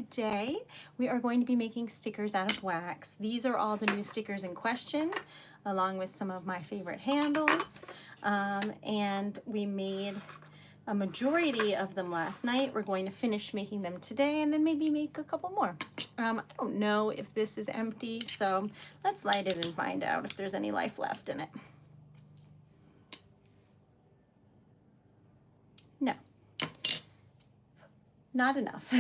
today we are going to be making stickers out of wax. These are all the new stickers in question, along with some of my favorite handles. And we made a majority of them last night. We're going to finish making them today and then maybe make a couple more. I don't know if this is empty, so let's light it and find out if there's any life left in it. No, not enough.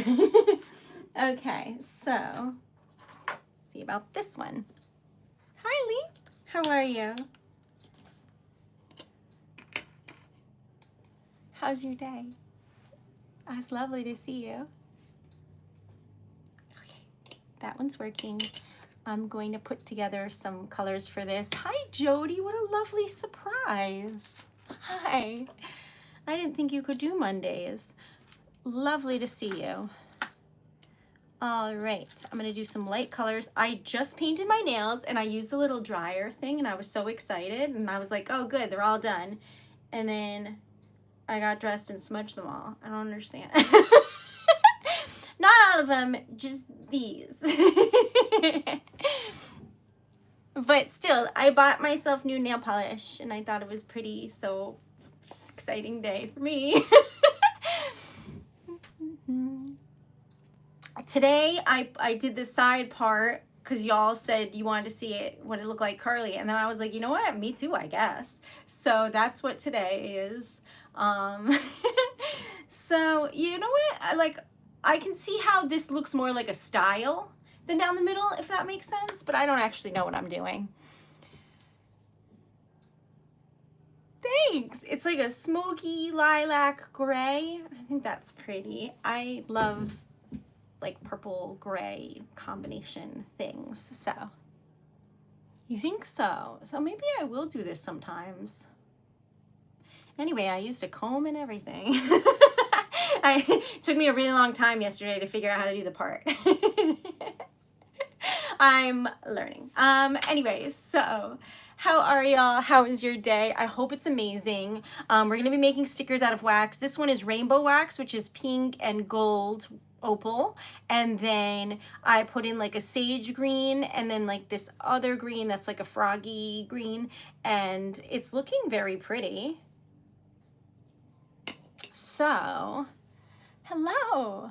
Okay, so see about this one. Hi, Lee. How are you? How's your day? Oh, it's lovely to see you. Okay, that one's working. I'm going to put together some colors for this. Hi, Jody. What a lovely surprise. Hi. I didn't think you could do Mondays. Lovely to see you. All right, I'm gonna do some light colors. I just painted my nails and I used the little dryer thing and I was so excited and I was like, oh good, they're all done. And then I got dressed and smudged them all. I don't understand. Not all of them, just these. But still, I bought myself new nail polish and I thought it was pretty, so it's an exciting day for me. Today, I did the side part because y'all said you wanted to see it, what it looked like curly. And then I was like, you know what? Me too, I guess. So that's what today is. So you know what? I can see how this looks more like a style than down the middle, if that makes sense. But I don't actually know what I'm doing. Thanks. It's like a smoky lilac gray. I think that's pretty. I love like purple gray combination things. So you think so? So maybe I will do this sometimes. Anyway, I used a comb and everything. It took me a really long time yesterday to figure out how to do the part. I'm learning. Anyway, so how are y'all? How is your day? I hope it's amazing. We're gonna be making stickers out of wax. This one is rainbow wax, which is pink and gold opal, and then I put in like a sage green and then like this other green that's like a froggy green, and it's looking very pretty. So hello.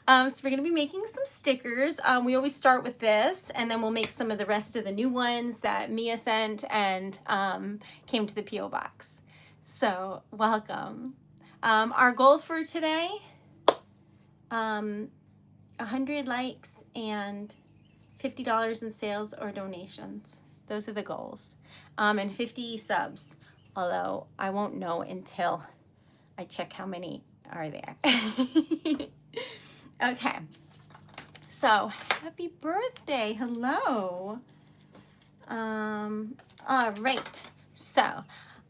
So we're gonna be making some stickers. We always start with this and then we'll make some of the rest of the new ones that Mia sent and came to the P.O. box. So welcome. Our goal for today, 100 likes and $50 in sales or donations. Those are the goals. And 50 subs, although I won't know until I check how many are there. Okay, so happy birthday. Hello. All right, so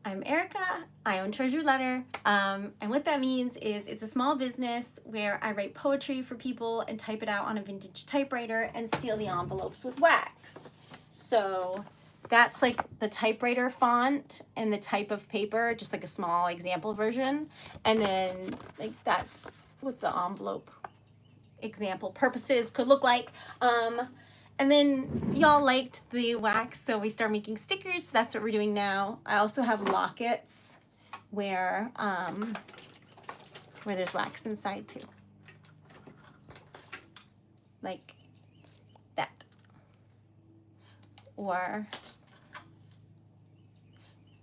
I'm Erica. I own TreasuredLetter, and what that means is it's a small business where I write poetry for people and type it out on a vintage typewriter and seal the envelopes with wax. So that's like the typewriter font and the type of paper, just like a small example version. And then like that's what the envelope example purposes could look like. And then y'all liked the wax, so we started making stickers. So that's what we're doing now. I also have lockets where there's wax inside too. Like that. Or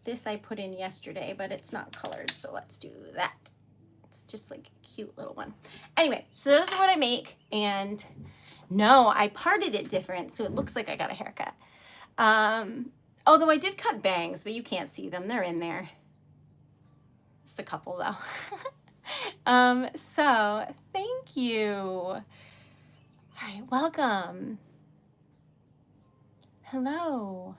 this I put in yesterday, but it's not colored, so let's do that. It's just like a cute little one. Anyway, so those are what I make, and no, I parted it different, so it looks like I got a haircut. Although I did cut bangs, but you can't see them. They're in there. Just a couple, though. So thank you. All right, welcome. Hello.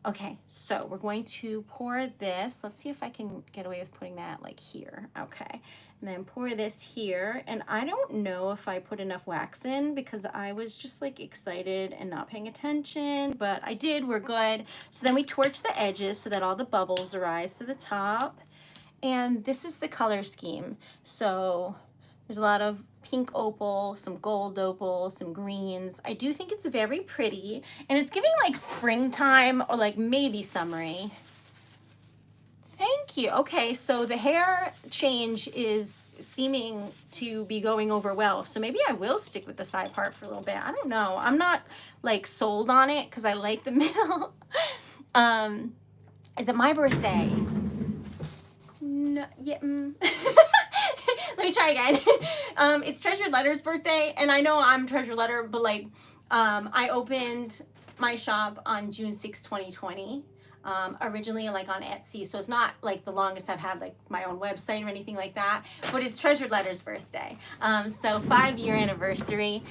Okay, so we're going to pour this. Let's see if I can get away with putting that like here. Okay, and then pour this here. And I don't know if I put enough wax in because I was just like excited and not paying attention, but I did, we're good. So then we torch the edges so that all the bubbles rise to the top. And this is the color scheme. So There's a lot of pink opal, some gold opal, some greens. I do think it's very pretty, and it's giving like springtime or like maybe summery. Thank you. Okay, so the hair change is seeming to be going over well. So maybe I will stick with the side part for a little bit. I don't know. I'm not like sold on it because I like the middle. Is it my birthday? No, yeah. Let me try again. It's Treasured Letter's birthday, and I know I'm Treasured Letter, but like, I opened my shop on June 6, 2020. Originally like on Etsy, so it's not like the longest I've had like my own website or anything like that, but it's Treasured Letter's birthday. So 5-year anniversary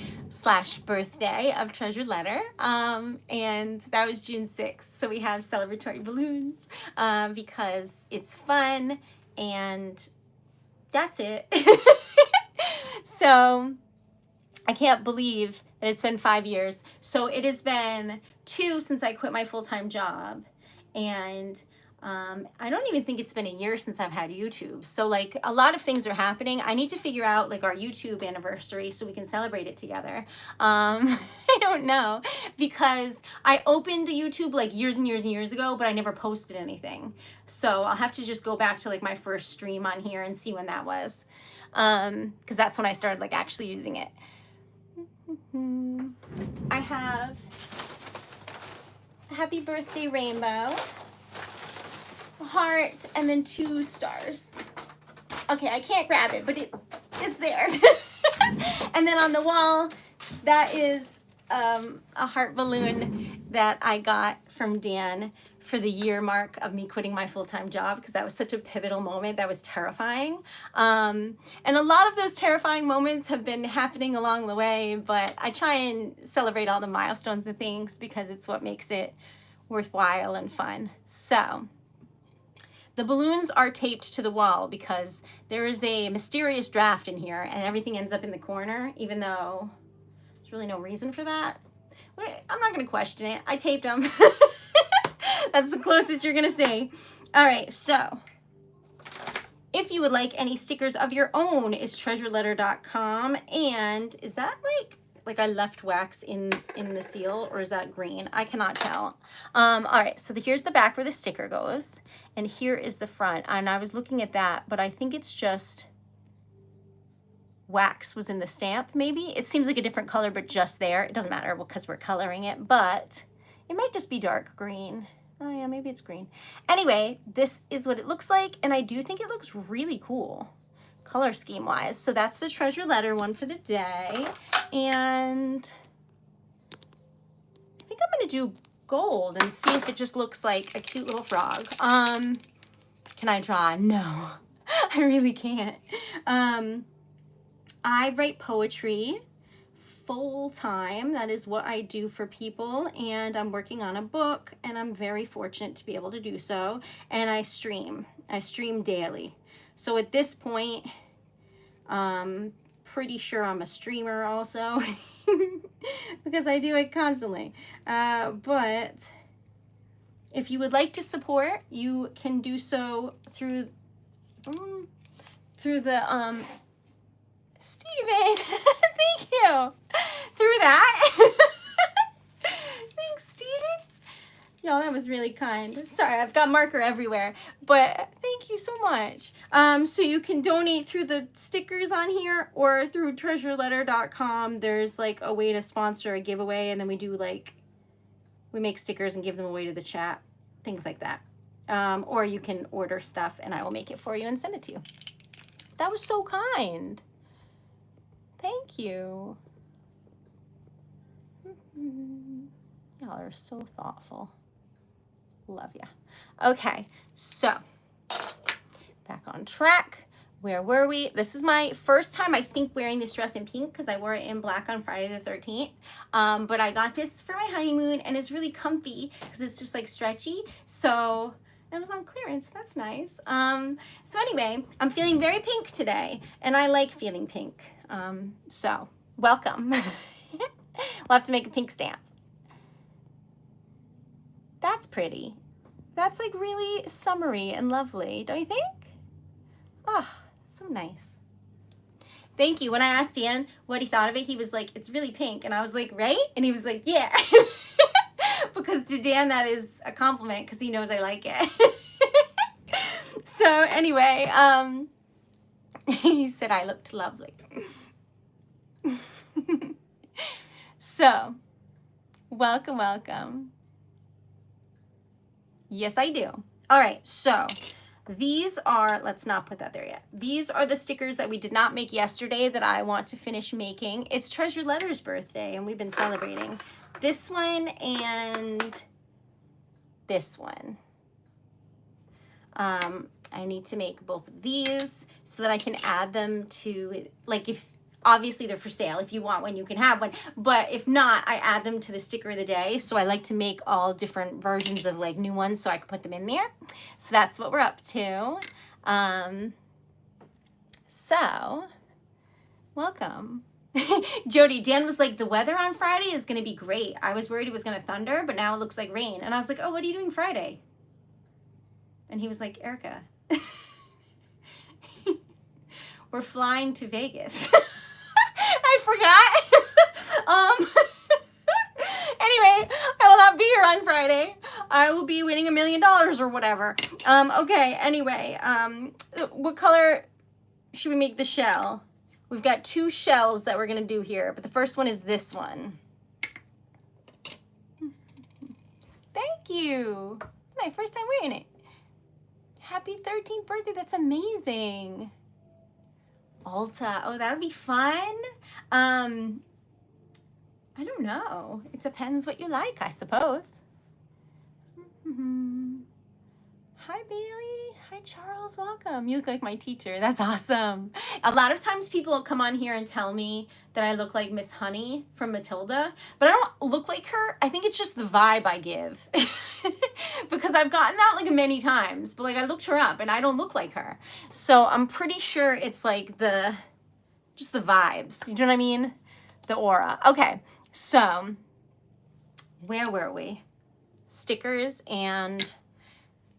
/ birthday of Treasured Letter, and that was June 6th. So we have celebratory balloons because it's fun, and that's it. So I can't believe that it's been 5 years. So it has been 2 since I quit my full-time job. And I don't even think it's been a year since I've had YouTube. So like a lot of things are happening. I need to figure out like our YouTube anniversary so we can celebrate it together. I don't know, because I opened YouTube like years and years and years ago, but I never posted anything. So I'll have to just go back to like my first stream on here and see when that was. Because that's when I started like actually using it. I have happy birthday rainbow, a heart, and then 2 stars. Okay, I can't grab it, but it's there. And then on the wall, that is a heart balloon that I got from Dan for the year mark of me quitting my full-time job, because that was such a pivotal moment. That was terrifying. And a lot of those terrifying moments have been happening along the way, but I try and celebrate all the milestones and things because it's what makes it worthwhile and fun. So the balloons are taped to the wall because there is a mysterious draft in here and everything ends up in the corner, even though there's really no reason for that. I'm not going to question it. I taped them. That's the closest you're going to see. All right, so if you would like any stickers of your own, it's TreasuredLetter.com. And is that like I left wax in the seal, or is that green? I cannot tell. All right, so here's the back where the sticker goes, and here is the front. And I was looking at that, but I think it's just wax was in the stamp, maybe. It seems like a different color, but just there. It doesn't matter because we're coloring it, but it might just be dark green. Oh yeah, maybe it's green. Anyway, this is what it looks like, and I do think it looks really cool color scheme wise. So that's the Treasured Letter one for the day. And I think I'm gonna do gold and see if it just looks like a cute little frog. Can I draw? No, I really can't. I write poetry full time. That is what I do for people, and I'm working on a book, and I'm very fortunate to be able to do so. And I stream daily. So at this point, pretty sure I'm a streamer also because I do it constantly. But if you would like to support, you can do so through the Steven, thank you. Through that. Thanks, Steven. Y'all, that was really kind. Sorry, I've got marker everywhere, but thank you so much. So you can donate through the stickers on here or through TreasuredLetter.com. There's like a way to sponsor a giveaway, and then we do like, we make stickers and give them away to the chat, things like that. Or you can order stuff and I will make it for you and send it to you. That was so kind. Thank you. Y'all are so thoughtful. Love ya. Okay, so back on track. Where were we? This is my first time, I think, wearing this dress in pink because I wore it in black on Friday the 13th. But I got this for my honeymoon and it's really comfy because it's just like stretchy. So it was on clearance. That's nice. So anyway, I'm feeling very pink today and I like feeling pink. So welcome. We'll have to make a pink stamp. That's pretty. That's like really summery and lovely, don't you think? Oh, so nice. Thank you. When I asked Dan what he thought of it, he was like, it's really pink. And I was like, right? And he was like, yeah. Because to Dan, that is a compliment because he knows I like it. So anyway, he said I looked lovely. So, welcome, welcome. Yes, I do. All right, so these are, let's not put that there yet. These are the stickers that we did not make yesterday that I want to finish making. It's Treasured Letter's birthday, and we've been celebrating this one and this one. I need to make both of these so that I can add them to, like, if obviously they're for sale. If you want one, you can have one. But if not, I add them to the sticker of the day. So I like to make all different versions of like new ones so I can put them in there. So that's what we're up to. So welcome. Jody, Dan was like, the weather on Friday is going to be great. I was worried it was going to thunder, but now it looks like rain. And I was like, oh, what are you doing Friday? And he was like, Erica, we're flying to Vegas. I forgot. Anyway, I will not be here on Friday. I will be winning $1 million or whatever. Okay, anyway, what color should we make the shell? We've got 2 shells that we're gonna do here, but the first one is this one. Thank you. It's my first time wearing it. Happy 13th birthday, that's amazing. Ulta, oh, that'll be fun. I don't know. It depends what you like, I suppose. Hi, Bailey. Hi, Charles. Welcome. You look like my teacher. That's awesome. A lot of times people come on here and tell me that I look like Miss Honey from Matilda, but I don't look like her. I think it's just the vibe I give. Because I've gotten that like many times, but like I looked her up and I don't look like her. So I'm pretty sure it's like just the vibes. You know what I mean? The aura. Okay, so where were we? Stickers and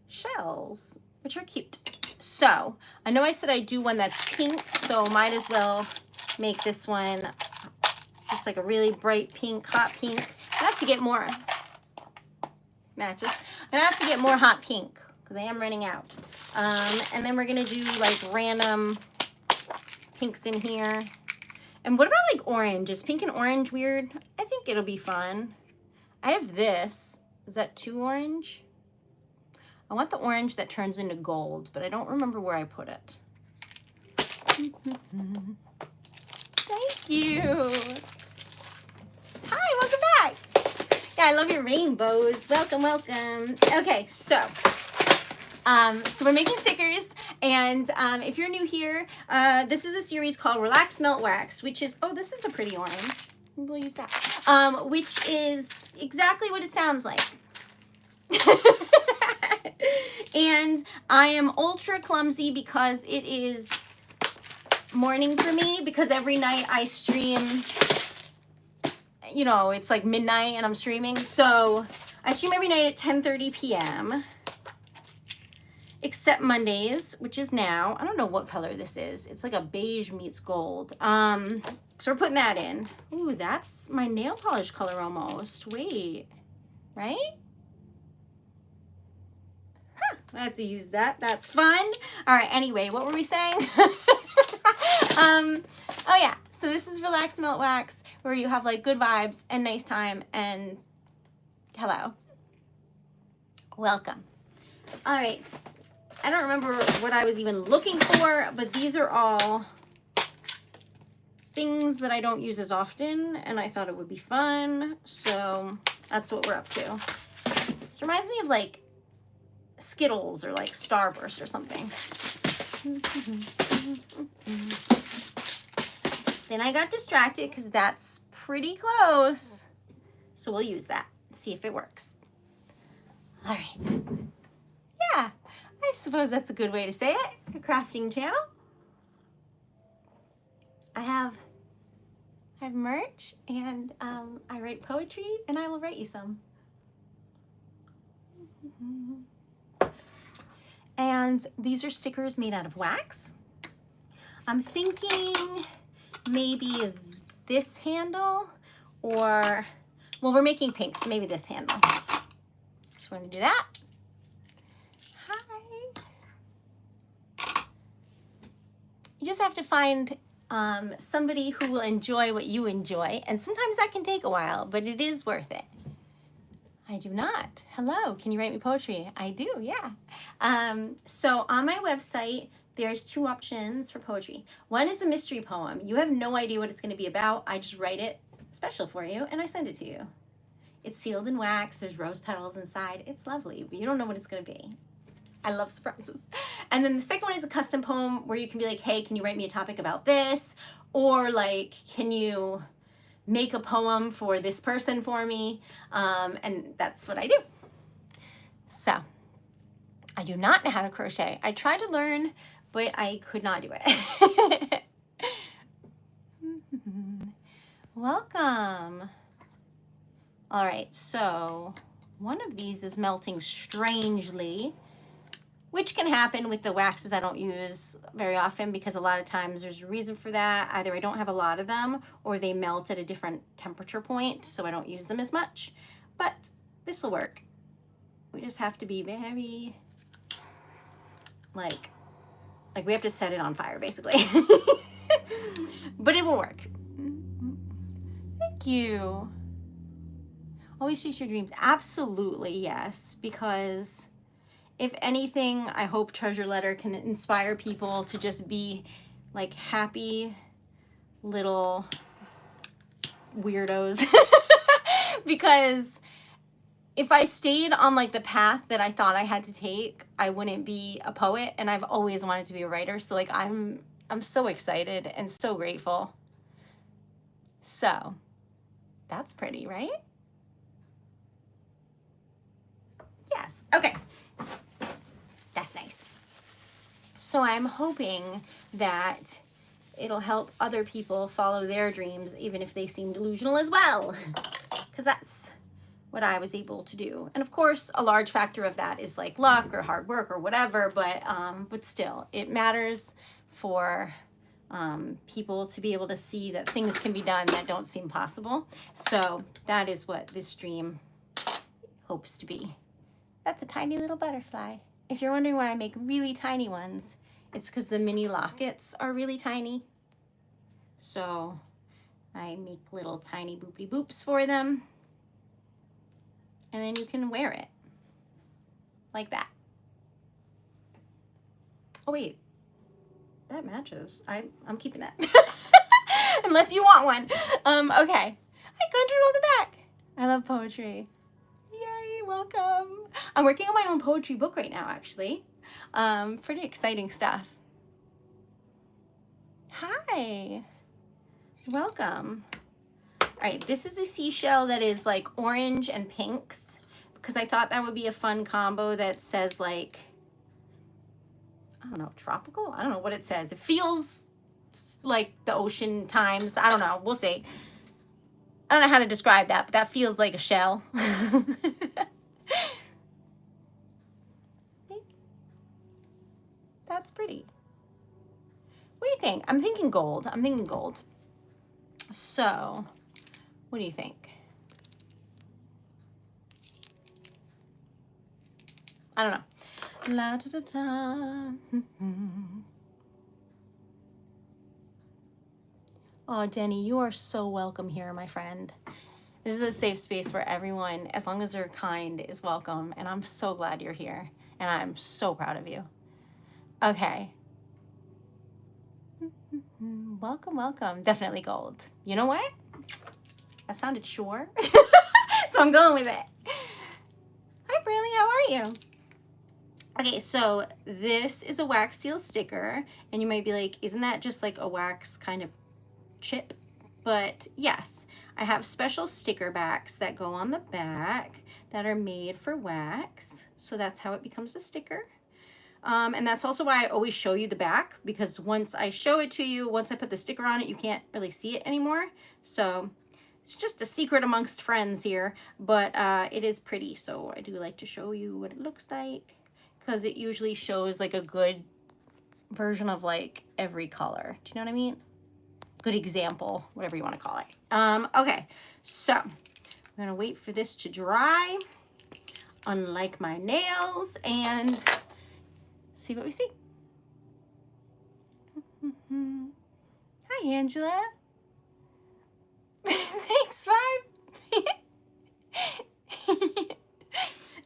shells, which are cute. So I know I said I'd do one that's pink, so might as well make this one just like a really bright pink, hot pink. I have to get more matches. I have to get more hot pink because I am running out. And then we're gonna do like random pinks in here. And what about like orange? Is pink and orange weird? I think it'll be fun. I have this. Is that too orange? I want the orange that turns into gold, but I don't remember where I put it. Thank you. Hi, welcome back. Yeah, I love your rainbows. Welcome, welcome. Okay, so we're making stickers, and if you're new here, this is a series called Relax Melt Wax, which is, oh, this is a pretty orange. We'll use that. Which is exactly what it sounds like. And I am ultra clumsy because it is morning for me, because every night I stream, you know, it's like midnight and I'm streaming. So I stream every night at 10:30 p.m. except Mondays, which is now. I don't know what color this is. It's like a beige meets gold. So we're putting that in. Ooh, that's my nail polish color almost. Wait, right? I have to use that. That's fun. All right, anyway, what were we saying? Oh yeah, so this is Relax Melt Wax, where you have like good vibes and nice time and hello. Welcome. All right, I don't remember what I was even looking for, but these are all things that I don't use as often, and I thought it would be fun, so that's what we're up to. This reminds me of like Skittles or like Starburst or something. Then I got distracted because that's pretty close. So we'll use that, see if it works. All right. Yeah, I suppose that's a good way to say it. A crafting channel. I have merch, and I write poetry, and I will write you some. And these are stickers made out of wax. I'm thinking maybe this handle, or, well, we're making pink, so maybe this handle. Just want to do that. Hi. You just have to find somebody who will enjoy what you enjoy, and sometimes that can take a while, but it is worth it. I do not. Hello, can you write me poetry? I do, yeah. So on my website, there's 2 options for poetry. One is a mystery poem. You have no idea what it's going to be about. I just write it special for you, and I send it to you. It's sealed in wax. There's rose petals inside. It's lovely, but you don't know what it's going to be. I love surprises. And then the second one is a custom poem where you can be like, hey, can you write me a topic about this? Or like, can you make a poem for this person for me? And that's what I do. So I do not know how to crochet. I tried to learn, but I could not do it. Welcome. All right, so one of these is melting strangely, which can happen with the waxes I don't use very often, because a lot of times there's a reason for that. Either I don't have a lot of them, or they melt at a different temperature point, so I don't use them as much. But this will work. We just have to be very, like we have to set it on fire, basically. But it will work. Thank you. Always chase your dreams. Absolutely, yes, because if anything, I hope Treasure Letter can inspire people to just be like happy little weirdos. Because if I stayed on like the path that I thought I had to take, I wouldn't be a poet, and I've always wanted to be a writer. So like I'm so excited and so grateful. So that's pretty, right? Yes. Okay. That's nice. So I'm hoping that it'll help other people follow their dreams, even if they seem delusional as well, because that's what I was able to do. And of course, a large factor of that is like luck or hard work or whatever, but still, it matters for people to be able to see that things can be done that don't seem possible. So that is what this dream hopes to be. That's a tiny little butterfly. If you're wondering why I make really tiny ones, it's because the mini lockets are really tiny. So I make little tiny boopity boops for them. And then you can wear it like that. Oh wait, that matches. I'm keeping that. Unless you want one. Okay. Hi Country, welcome back. I love poetry. Yay, welcome. I'm working on my own poetry book right now, actually. Pretty exciting stuff. Hi, welcome. All right, this is a seashell that is like orange and pinks, because I thought that would be a fun combo that says like, I don't know, tropical? I don't know what it says. It feels like the ocean times. I don't know, we'll see. I don't know how to describe that, but that feels like a shell. That's pretty. What do you think? I'm thinking gold. I'm thinking gold. So, what do you think? I don't know. La da da da. Oh, Denny, you are so welcome here, my friend. This is a safe space where everyone, as long as they're kind, is welcome. And I'm so glad you're here. And I'm so proud of you. Okay. Welcome, welcome. Definitely gold. You know what? That sounded sure. So I'm going with it. Hi, Brantley. How are you? Okay, so this is a wax seal sticker. And you might be like, isn't that just like a wax kind of chip? But yes, I have special sticker backs that go on the back that are made for wax. So that's how it becomes a sticker. And that's also why I always show you the back, because once I show it to you, once I put the sticker on it, you can't really see it anymore. So it's just a secret amongst friends here, but it is pretty. So I do like to show you what it looks like, because it usually shows like a good version of like every color. Do you know what I mean? good example, whatever you want to call it. Okay, so I'm gonna wait for this to dry, unlike my nails, and see what we see. Hi, Angela. Thanks, Vibe.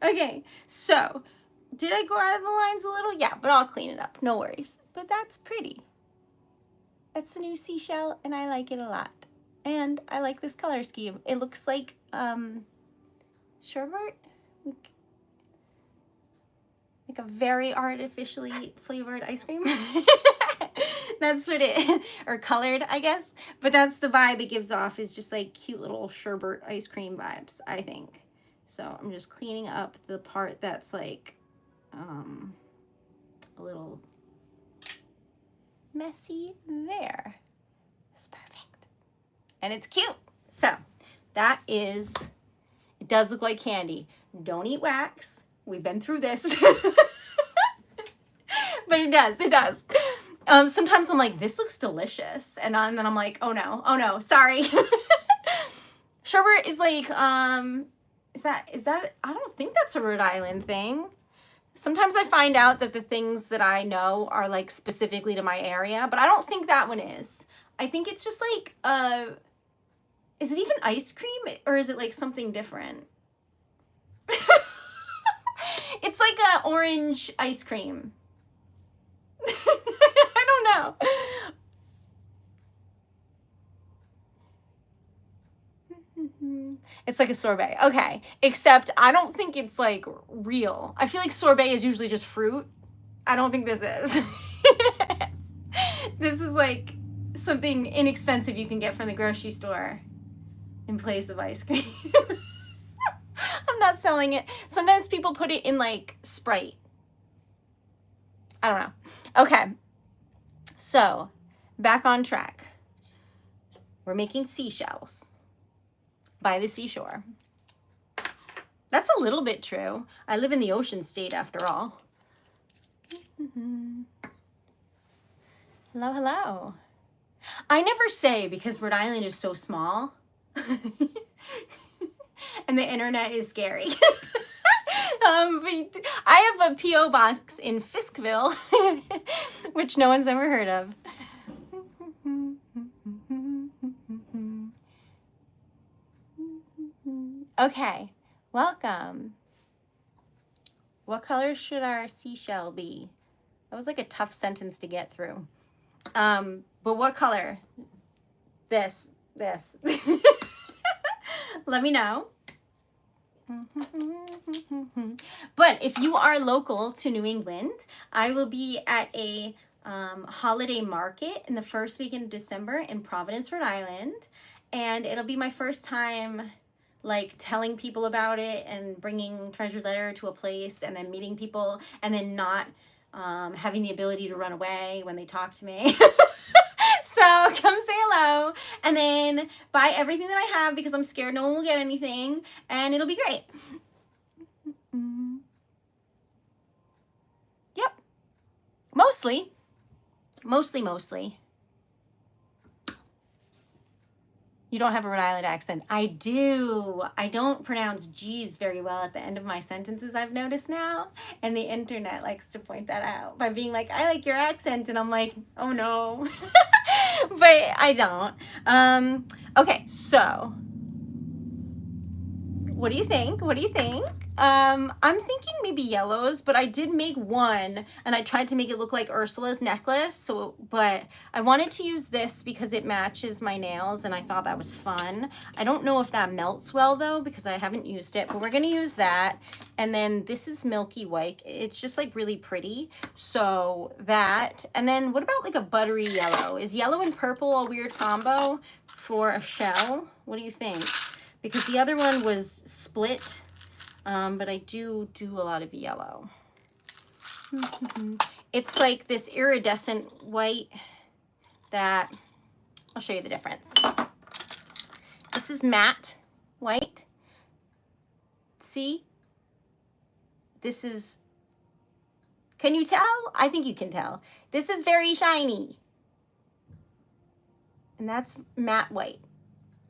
Okay, so did I go out of the lines a little? Yeah, but I'll clean it up. No worries. But that's pretty. That's the new seashell, and I like it a lot. And I like this color scheme. It looks like sherbet, like a very artificially flavored ice cream. That's what it, or colored, I guess. But that's the vibe it gives off, is just like cute little sherbet ice cream vibes, I think. So I'm just cleaning up the part that's like a little messy there. It's perfect. And it's cute. So that is, it does look like candy. Don't eat wax. We've been through this. But it does, it does. Sometimes I'm like, this looks delicious. And then I'm like, oh no, sorry. Sherbet is like, is that, I don't think that's a Rhode Island thing. Sometimes I find out that the things that I know are like specifically to my area, but I don't think that one is. I think it's just like, is it even ice cream, or is it like something different? It's like a orange ice cream. I don't know. It's like a sorbet. Okay. Except I don't think it's like real. I feel like sorbet is usually just fruit. I don't think this is. This is like something inexpensive you can get from the grocery store in place of ice cream. I'm not selling it. Sometimes people put it in like Sprite. I don't know. Okay. So back on track. We're making seashells by the seashore. That's a little bit true. I live in the ocean state after all. Hello, hello. I never say because Rhode Island is so small and the internet is scary. But I have a P.O. box in Fiskville, which no one's ever heard of. Okay, welcome. What color should our seashell be? That was like a tough sentence to get through. But what color? This. Let me know. But if you are local to New England, I will be at a holiday market in the first weekend of December in Providence, Rhode Island. And it'll be my first time like telling people about it and bringing Treasured Letter to a place and then meeting people and then not having the ability to run away when they talk to me. So come say hello and then buy everything that I have because I'm scared no one will get anything and it'll be great. Yep. Mostly. You don't have a Rhode Island accent. I do. I don't pronounce G's very well at the end of my sentences, I've noticed now. And the internet likes to point that out by being like, I like your accent. And I'm like, oh no. But I don't. Okay, so what do you think? I'm thinking maybe yellows, but I did make one and I tried to make it look like Ursula's necklace. But I wanted to use this because it matches my nails and I thought that was fun. I don't know if that melts well though, because I haven't used it, but we're gonna use that. And then this is milky white. It's just like really pretty. So that, and then what about like a buttery yellow? Is yellow and purple a weird combo for a shell? What do you think? Because the other one was split. But I do a lot of yellow. It's like this iridescent white that, I'll show you the difference. This is matte white. See? This is, can you tell? I think you can tell. This is very shiny. and that's matte white.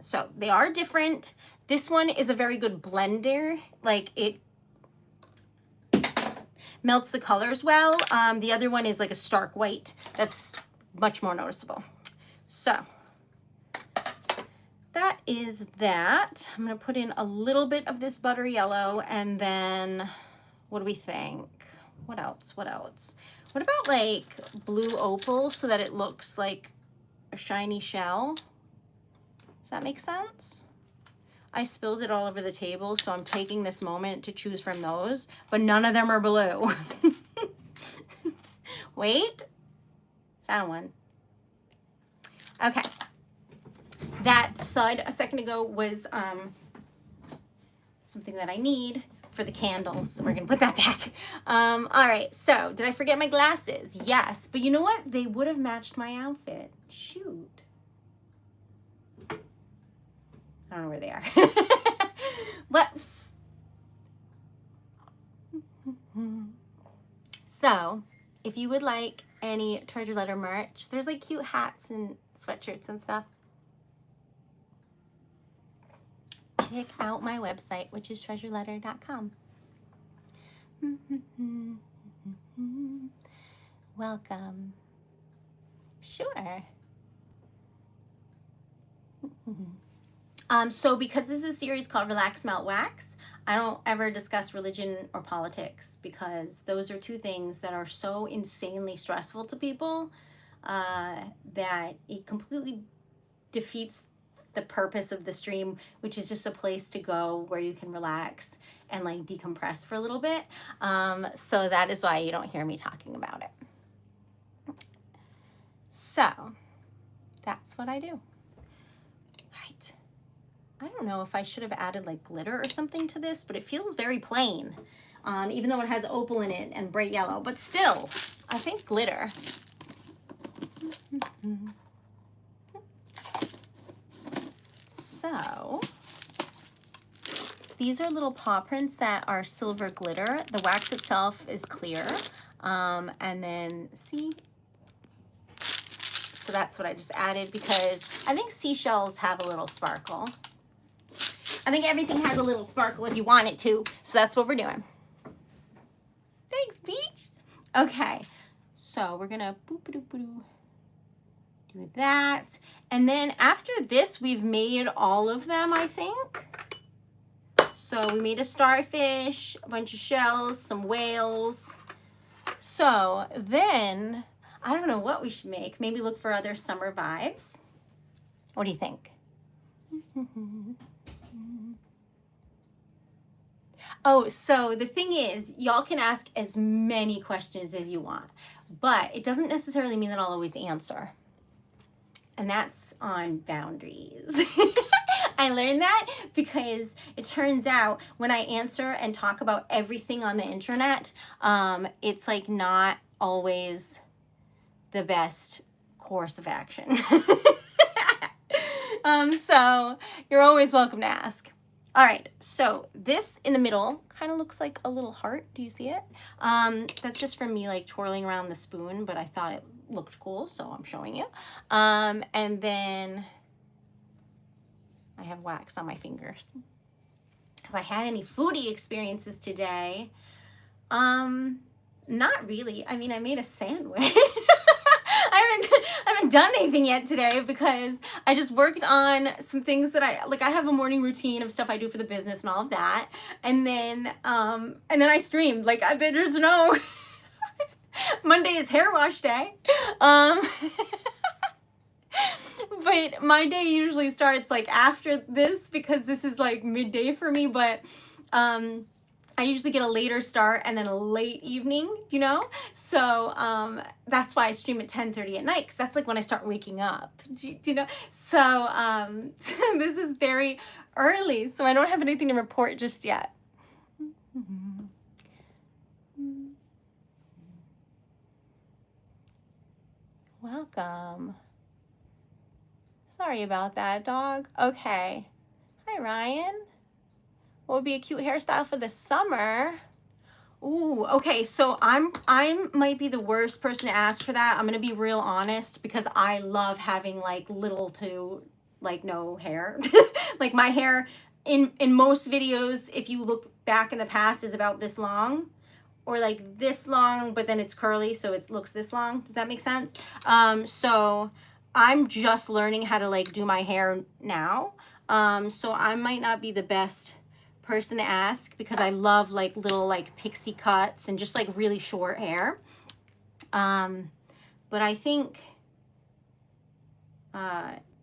So they are different. This one is a very good blender. Like it melts the colors well. The other one is like a stark white. That's much more noticeable. So that is that. I'm gonna put in a little bit of this butter yellow, and then what do we think? What else? What else? What about like blue opal so that it looks like a shiny shell? Does that make sense? I spilled it all over the table, so I'm taking this moment to choose from those, but none of them are blue. Wait, found one. Okay. That thud a second ago was something that I need for the candles. So we're gonna put that back. All right, so did I forget my glasses? Yes, but you know what? They would have matched my outfit. Shoot. I don't know where they are. Whoops. So, if you would like any Treasure Letter merch, there's like cute hats and sweatshirts and stuff. Check out my website, which is TreasuredLetter.com. Welcome. Sure. So because this is a series called Relax, Melt, Wax, I don't ever discuss religion or politics because those are two things that are so insanely stressful to people that it completely defeats the purpose of the stream, which is just a place to go where you can relax and like decompress for a little bit. So that is why you don't hear me talking about it. So that's what I do. All right. I don't know if I should have added like glitter or something to this, but it feels very plain, even though it has opal in it and bright yellow, but still, I think glitter. So these are little paw prints that are silver glitter. The wax itself is clear. And then see, so that's what I just added because I think seashells have a little sparkle. I think everything has a little sparkle if you want it to, so that's what we're doing. Thanks, Peach. Okay, so we're gonna boop-a-doop-a-doo do that. And then after this, we've made all of them, I think. So we made a starfish, a bunch of shells, some whales. So then, I don't know what we should make. Maybe look for other summer vibes. What do you think? Oh, so the thing is, y'all can ask as many questions as you want, but it doesn't necessarily mean that I'll always answer. And that's on boundaries. I learned that because it turns out when I answer and talk about everything on the internet, it's like not always the best course of action. So you're always welcome to ask. All right, so this in the middle kind of looks like a little heart. Do you see it? That's just from me like twirling around the spoon, but I thought it looked cool, so I'm showing you. And then I have wax on my fingers. Have I had any foodie experiences today? Not really. I mean, I made a sandwich. I haven't done anything yet today because I just worked on some things that I have a morning routine of stuff I do for the business and all of that. And then I streamed. Like there's no Monday is hair wash day. But my day usually starts like after this because this is like midday for me, but I usually get a later start and then a late evening, you know? So that's why I stream at 10:30 at night because that's like when I start waking up, do you know? So this is very early, so I don't have anything to report just yet. Welcome. Sorry about that, dog. Okay. Hi, Ryan. What would be a cute hairstyle for the summer? Ooh, okay, so I might be the worst person to ask for that. I'm gonna be real honest because I love having like little to like no hair. Like my hair in most videos, if you look back in the past, is about this long or like this long, but then it's curly, so it looks this long. Does that make sense? So I'm just learning how to like do my hair now. So I might not be the best person to ask because I love like little like pixie cuts and just like really short hair. But I think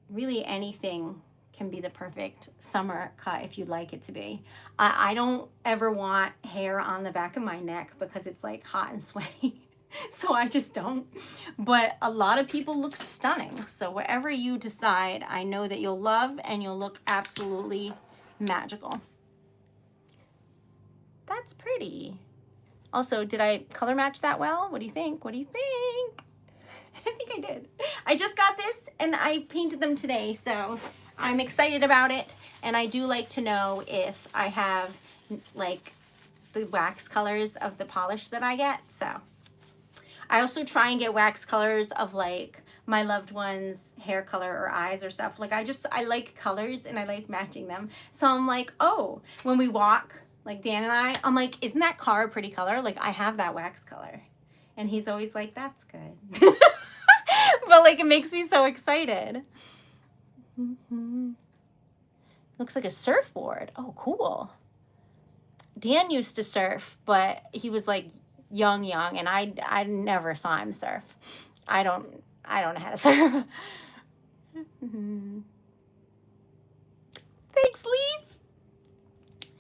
really anything can be the perfect summer cut if you'd like it to be. I don't ever want hair on the back of my neck because it's like hot and sweaty. So I just don't. But a lot of people look stunning. So whatever you decide, I know that you'll love and you'll look absolutely magical. That's pretty. Also, did I color match that well? What do you think? What do you think? I think I did. I just got this and I painted them today, so I'm excited about it. And I do like to know if I have like the wax colors of the polish that I get. So I also try and get wax colors of like my loved one's hair color or eyes or stuff. Like I like colors and I like matching them. So I'm like, oh, when we walk, like Dan and I'm like, isn't that car a pretty color? Like I have that wax color. And he's always like, that's good. But like it makes me so excited. Looks like a surfboard. Oh, cool. Dan used to surf, but he was like young, and I never saw him surf. I don't know how to surf. Thanks, Leaf.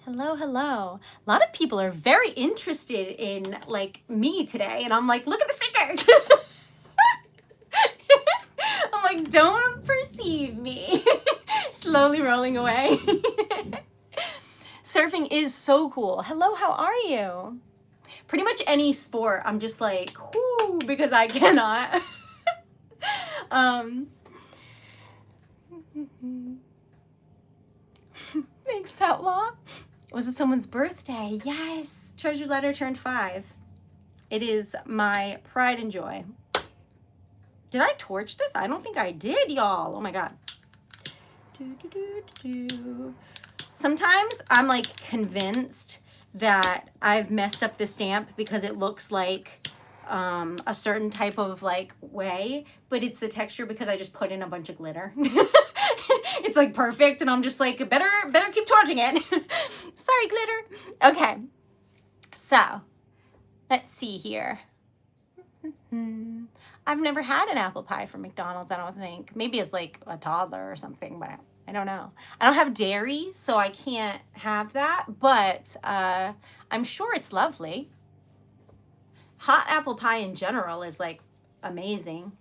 Hello, hello. A lot of people are very interested in like me today, and I'm like, look at the sticker. I'm like, don't perceive me. Slowly rolling away. Surfing is so cool. Hello, how are you? Pretty much any sport, I'm just like, whoo, because I cannot. Thanks, Outlaw. Was it someone's birthday? Yes. Treasured Letter turned 5. It is my pride and joy. Did I torch this? I don't think I did, y'all. Oh my God. Sometimes I'm like convinced that I've messed up the stamp because it looks like a certain type of like way, but it's the texture because I just put in a bunch of glitter. It's like perfect, and I'm just like, better keep torching it. Sorry, glitter. Okay, so let's see here. I've never had an apple pie from McDonald's, I don't think. Maybe as like a toddler or something, but I don't know. I don't have dairy, so I can't have that, but I'm sure it's lovely. Hot apple pie in general is like amazing.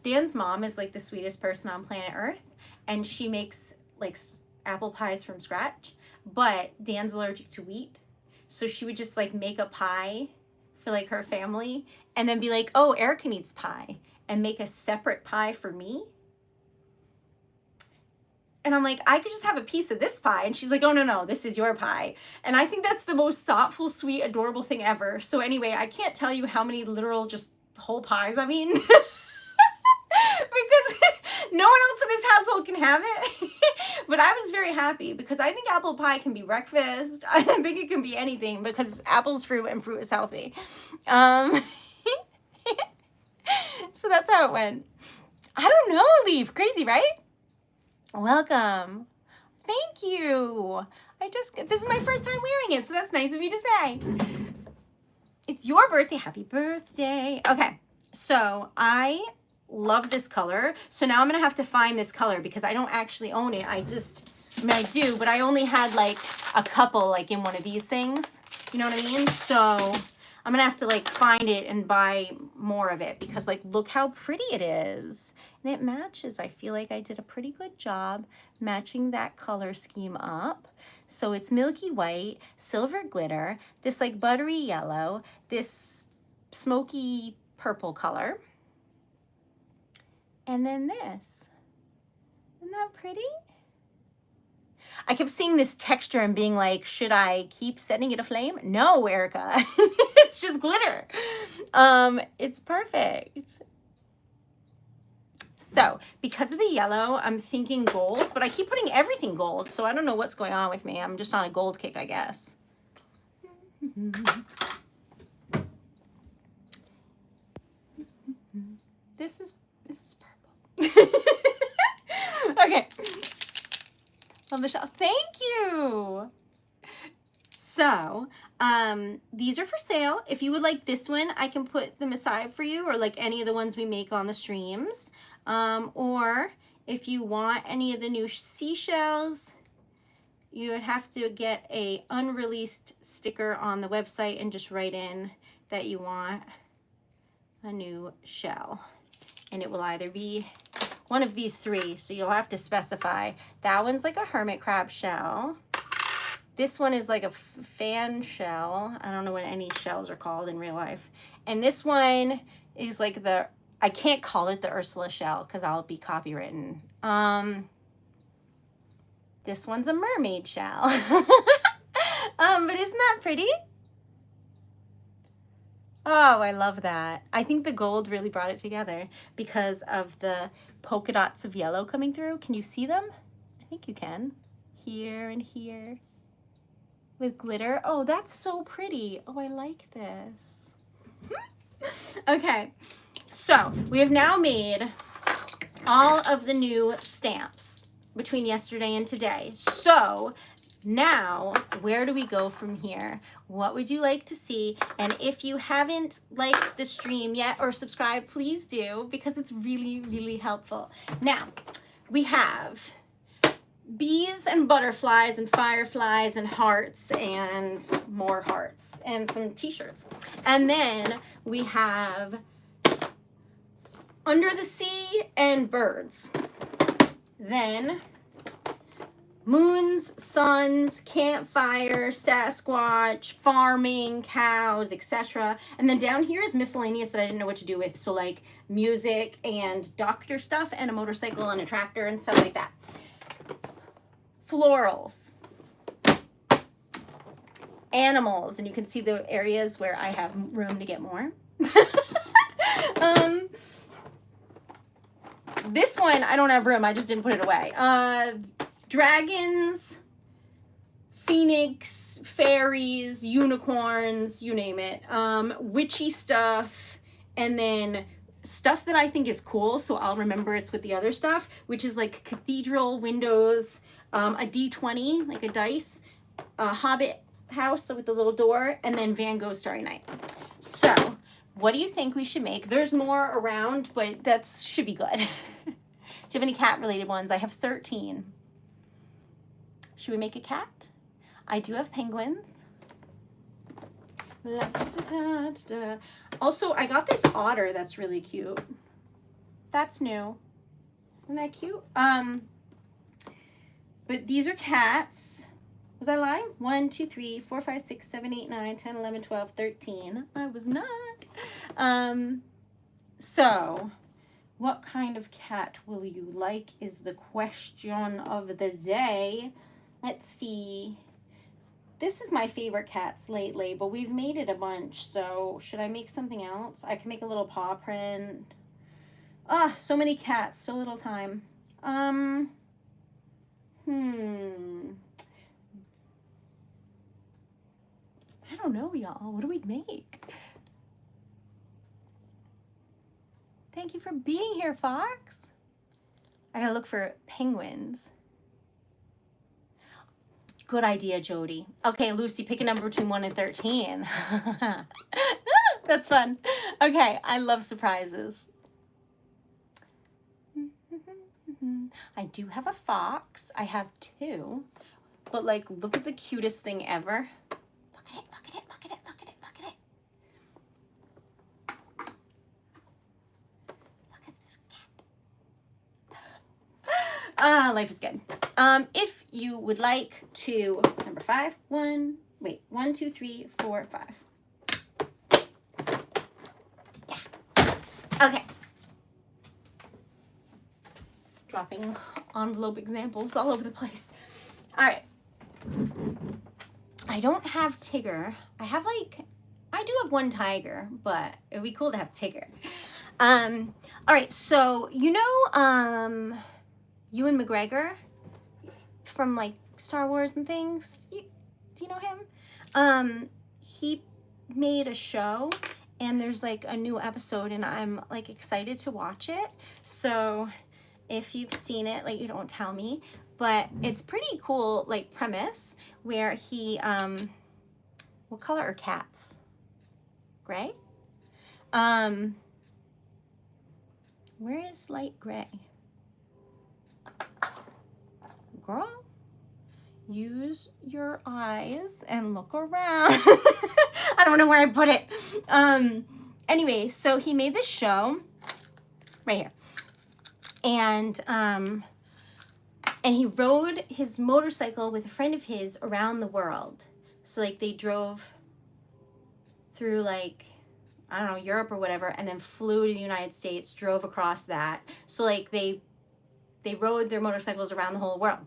Dan's mom is like the sweetest person on planet Earth, and she makes like apple pies from scratch, but Dan's allergic to wheat. So she would just like make a pie for like her family and then be like, oh, Erica needs pie, and make a separate pie for me. And I'm like, I could just have a piece of this pie. And she's like, oh, no, this is your pie. And I think that's the most thoughtful, sweet, adorable thing ever. So anyway, I can't tell you how many literal just whole pies I've eaten. Because no one else in this household can have it. But I was very happy because I think apple pie can be breakfast. I think it can be anything because apple's fruit and fruit is healthy. So that's how it went. I don't know, Leaf. Crazy, right? Welcome. Thank you. This is my first time wearing it, so that's nice of you to say. It's your birthday. Happy birthday. Okay, so I love this color. So now I'm going to have to find this color because I don't actually own it. I I do, but I only had like a couple like in one of these things. You know what I mean? So I'm going to have to like find it and buy more of it because like look how pretty it is. And it matches. I feel like I did a pretty good job matching that color scheme up. So it's milky white, silver glitter, this like buttery yellow, this smoky purple color, and then this. Isn't that pretty? I kept seeing this texture and being like, should I keep setting it aflame? No, Erica. It's just glitter. It's perfect. So because of the yellow, I'm thinking gold, but I keep putting everything gold, so I don't know what's going on with me. I'm just on a gold kick, I guess. This is purple. Okay. Well, Michelle, thank you. So, these are for sale. If you would like this one, I can put them aside for you, or like any of the ones we make on the streams. Or if you want any of the new seashells, you would have to get a unreleased sticker on the website and just write in that you want a new shell. And it will either be one of these three, so you'll have to specify. That one's like a hermit crab shell. This one is like a fan shell. I don't know what any shells are called in real life. And this one is like the, I can't call it the Ursula shell because I'll be copywritten. This one's a mermaid shell. But isn't that pretty? Oh, I love that. I think the gold really brought it together because of the polka dots of yellow coming through. Can you see them? I think you can. Here and here with glitter. Oh, that's so pretty. Oh, I like this. Okay, so we have now made all of the new stamps between yesterday and today. So now, where do we go from here? What would you like to see? And if you haven't liked the stream yet or subscribed, please do, because it's really, really helpful. Now, we have bees and butterflies and fireflies and hearts and more hearts and some t-shirts. And then we have under the sea and birds. Then moons, suns, campfire, Sasquatch, farming, cows, etc. And then down here is miscellaneous that I didn't know what to do with. So like music and doctor stuff and a motorcycle and a tractor and stuff like that. Florals. Animals. And you can see the areas where I have room to get more. This one, I don't have room. I just didn't put it away. Dragons, phoenix, fairies, unicorns, you name it. Witchy stuff, and then stuff that I think is cool, so I'll remember it's with the other stuff, which is like cathedral windows, a D20, like a dice, a hobbit house with the little door, and then Van Gogh Starry Night. So, what do you think we should make? There's more around, but that should be good. Do you have any cat-related ones? I have 13. Should we make a cat? I do have penguins. Also, I got this otter that's really cute. That's new. Isn't that cute? But these are cats. Was I lying? 1, 2, 3, 4, 5, 6, 7, 8, 9, 10, 11, 12, 13. I was not. So, what kind of cat will you like is the question of the day. Let's see. This is my favorite cats lately, but we've made it a bunch, so should I make something else? I can make a little paw print. Ah, so many cats, so little time. I don't know, y'all. What do we make? Thank you for being here, Fox. I gotta look for penguins. Good idea, Jody. Okay, Lucy, pick a number between 1 and 13. That's fun. Okay, I love surprises. I do have a fox. I have 2. But like, look at the cutest thing ever. Look at it, look at it, look at it, look at it, look at it. Look at this cat. Life is good. If you would like to, number 5, 1, 2, 3, 4, 5. Yeah. Okay. Dropping envelope examples all over the place. All right. I don't have Tigger. I have I do have one tiger, but it'd be cool to have Tigger. All right, so Ewan McGregor from like Star Wars and things. Do you know him? He made a show, and there's like a new episode, and I'm like excited to watch it. So if you've seen it, like, you don't tell me, but it's pretty cool, like, premise where he what color are cats? Gray? Where is light gray? Girl, use your eyes and look around. I don't know where I put it. Anyway, so he made this show right here. And he rode his motorcycle with a friend of his around the world. So like they drove through like, I don't know, Europe or whatever, and then flew to the United States, drove across that. So like they rode their motorcycles around the whole world.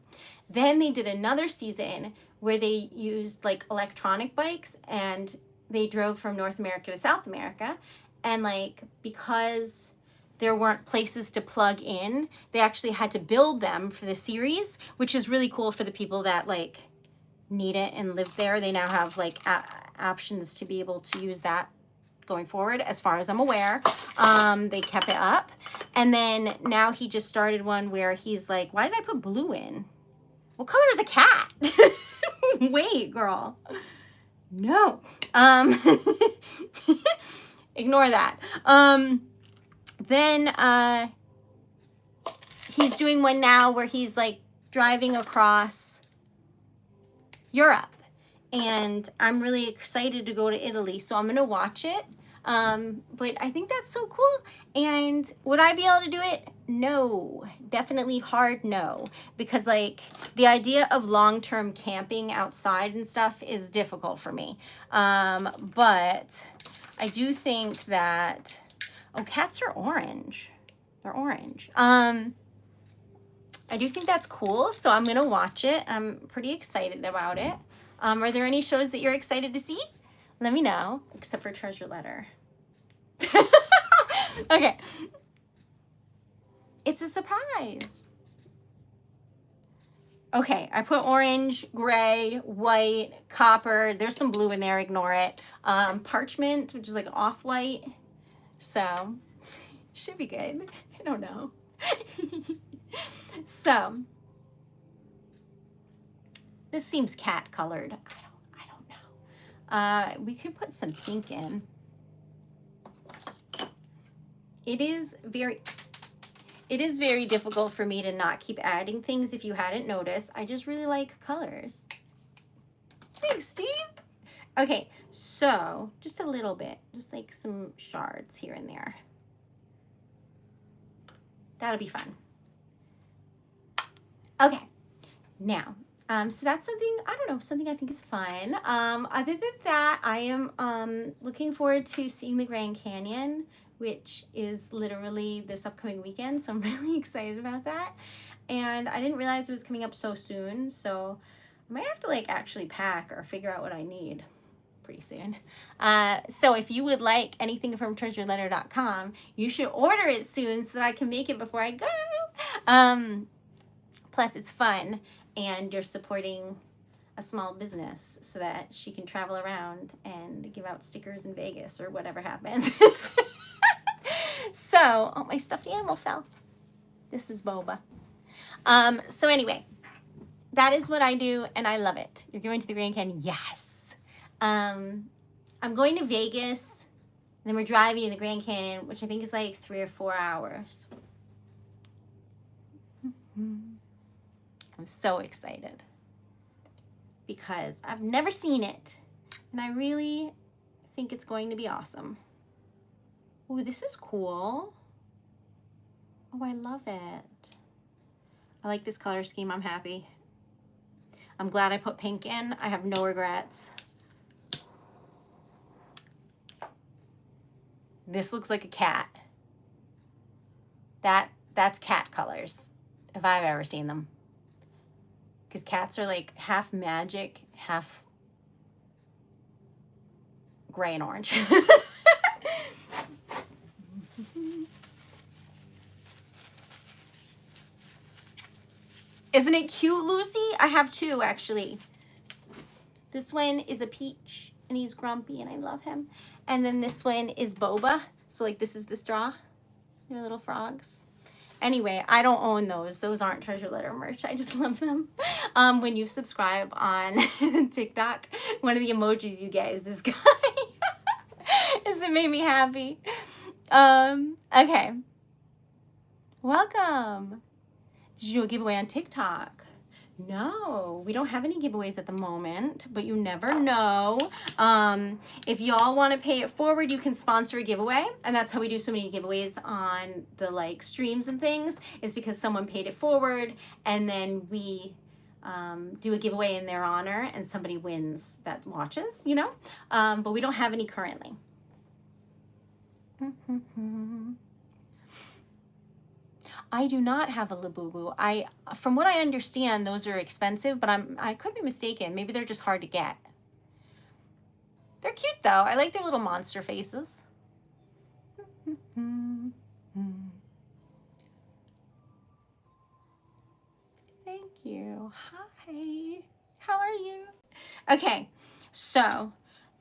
Then they did another season where they used like electronic bikes, and they drove from North America to South America. And like, because there weren't places to plug in, they actually had to build them for the series, which is really cool for the people that like need it and live there. They now have like options to be able to use that going forward, as far as I'm aware. They kept it up. And then now he just started one where he's like, why did I put blue in? What color is a cat? Wait, girl. No. Ignore that. Then he's doing one now where he's like driving across Europe. And I'm really excited to go to Italy, so I'm going to watch it. But I think that's so cool. And would I be able to do it? No. Definitely hard no. Because like the idea of long-term camping outside and stuff is difficult for me. But I do think that, oh, cats are orange. They're orange. I do think that's cool, so I'm going to watch it. I'm pretty excited about it. Are there any shows that you're excited to see? Let me know, except for Treasure Letter. Okay. It's a surprise. Okay, I put orange, gray, white, copper. There's some blue in there, ignore it. Parchment, which is like off-white. So, should be good. I don't know. So, this seems cat colored. I don't know. We could put some pink in. It is very difficult for me to not keep adding things if you hadn't noticed. I just really like colors. Thanks, Steve. Okay, so just a little bit, just like some shards here and there. That'll be fun. Okay, now, so that's something, I don't know, something I think is fun. Other than that, I am looking forward to seeing the Grand Canyon, which is literally this upcoming weekend, so I'm really excited about that. And I didn't realize it was coming up so soon, so I might have to like actually pack or figure out what I need pretty soon. So if you would like anything from TreasuredLetter.com, you should order it soon so that I can make it before I go. Plus, it's fun, and you're supporting a small business so that she can travel around and give out stickers in Vegas or whatever happens. So, oh, my stuffed animal fell. This is Boba. So anyway, that is what I do, and I love it. You're going to the Grand Canyon? Yes. I'm going to Vegas, and then we're driving to the Grand Canyon, which I think is like 3 or 4 hours. I'm so excited because I've never seen it, and I really think it's going to be awesome. Oh, this is cool. Oh, I love it. I like this color scheme. I'm happy. I'm glad I put pink in. I have no regrets. This looks like a cat. That's cat colors, if I've ever seen them. because cats are like half magic, half gray and orange. Isn't it cute, Lucy? I have two, actually. This one is a peach, and he's grumpy, and I love him. And then this one is boba. So, like, this is the straw. They're little frogs. Anyway, I don't own those. Those aren't Treasure Letter merch. I just love them. When you subscribe on TikTok, one of the emojis you get is this guy. It made me happy. Okay. Welcome. Did you do a giveaway on TikTok? No, we don't have any giveaways at the moment, but you never know. If y'all want to pay it forward, you can sponsor a giveaway, and that's how we do so many giveaways on the like streams and things, is because someone paid it forward, and then we do a giveaway in their honor, and somebody wins that watches, you know? But we don't have any currently. I do not have a Labubu. From what I understand, those are expensive, but I could be mistaken. Maybe they're just hard to get. They're cute though. I like their little monster faces. Thank you. Hi. How are you? Okay, so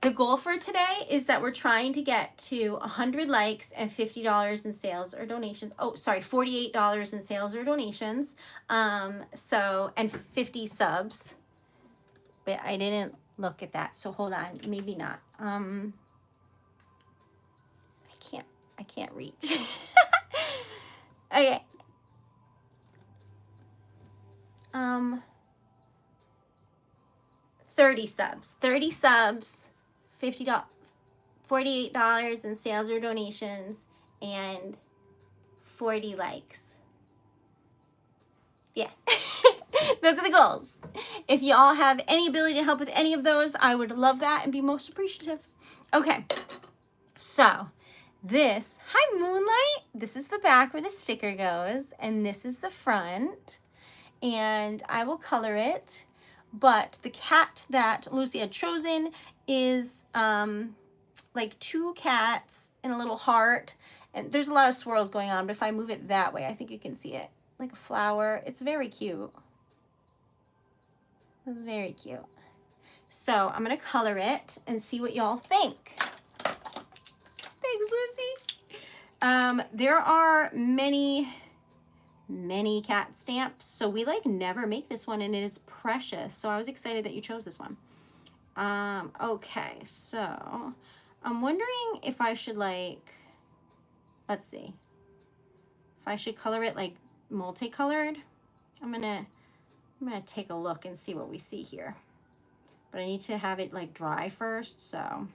the goal for today is that we're trying to get to 100 likes and $50 in sales or donations. Oh, sorry, $48 in sales or donations. And 50 subs. But I didn't look at that, so hold on. Maybe not. I can't reach. Okay. 30 subs. 30 subs. $50, $48 in sales or donations, and 40 likes. Yeah. Those are the goals. If you all have any ability to help with any of those, I would love that and be most appreciative. Okay. So this, hi Moonlight. This is the back where the sticker goes, and this is the front. And I will color it. But the cat that Lucy had chosen is like two cats and a little heart. And there's a lot of swirls going on, but if I move it that way, I think you can see it. Like a flower. It's very cute. It's very cute. So I'm going to color it and see what y'all think. Thanks, Lucy. There are many cat stamps, so we like never make this one, and it is precious. So I was excited that you chose this one. Okay, so I'm wondering if I should like, let's see, if I should color it like multicolored. I'm gonna take a look and see what we see here, but I need to have it like dry first. So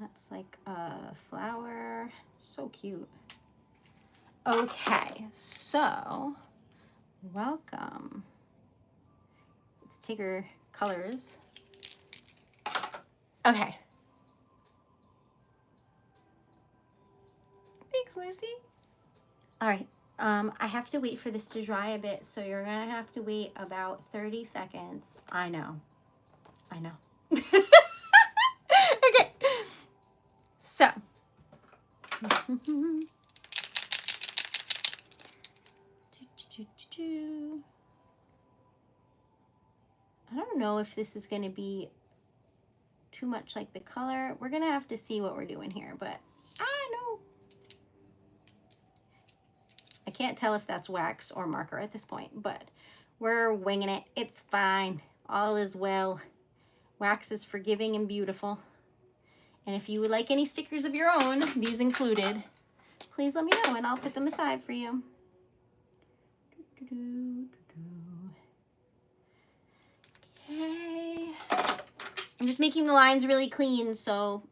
that's like a flower. So cute. Okay, so welcome. Let's take our colors. Okay. Thanks, Lucy. All right. I have to wait for this to dry a bit, so you're gonna have to wait about 30 seconds. I know. Okay. So. I don't know if this is going to be too much like the color. We're going to have to see what we're doing here, but I know. I can't tell if that's wax or marker at this point, but we're winging it. It's fine. All is well. Wax is forgiving and beautiful. And if you would like any stickers of your own, these included, please let me know and I'll put them aside for you. Okay. I'm just making the lines really clean, so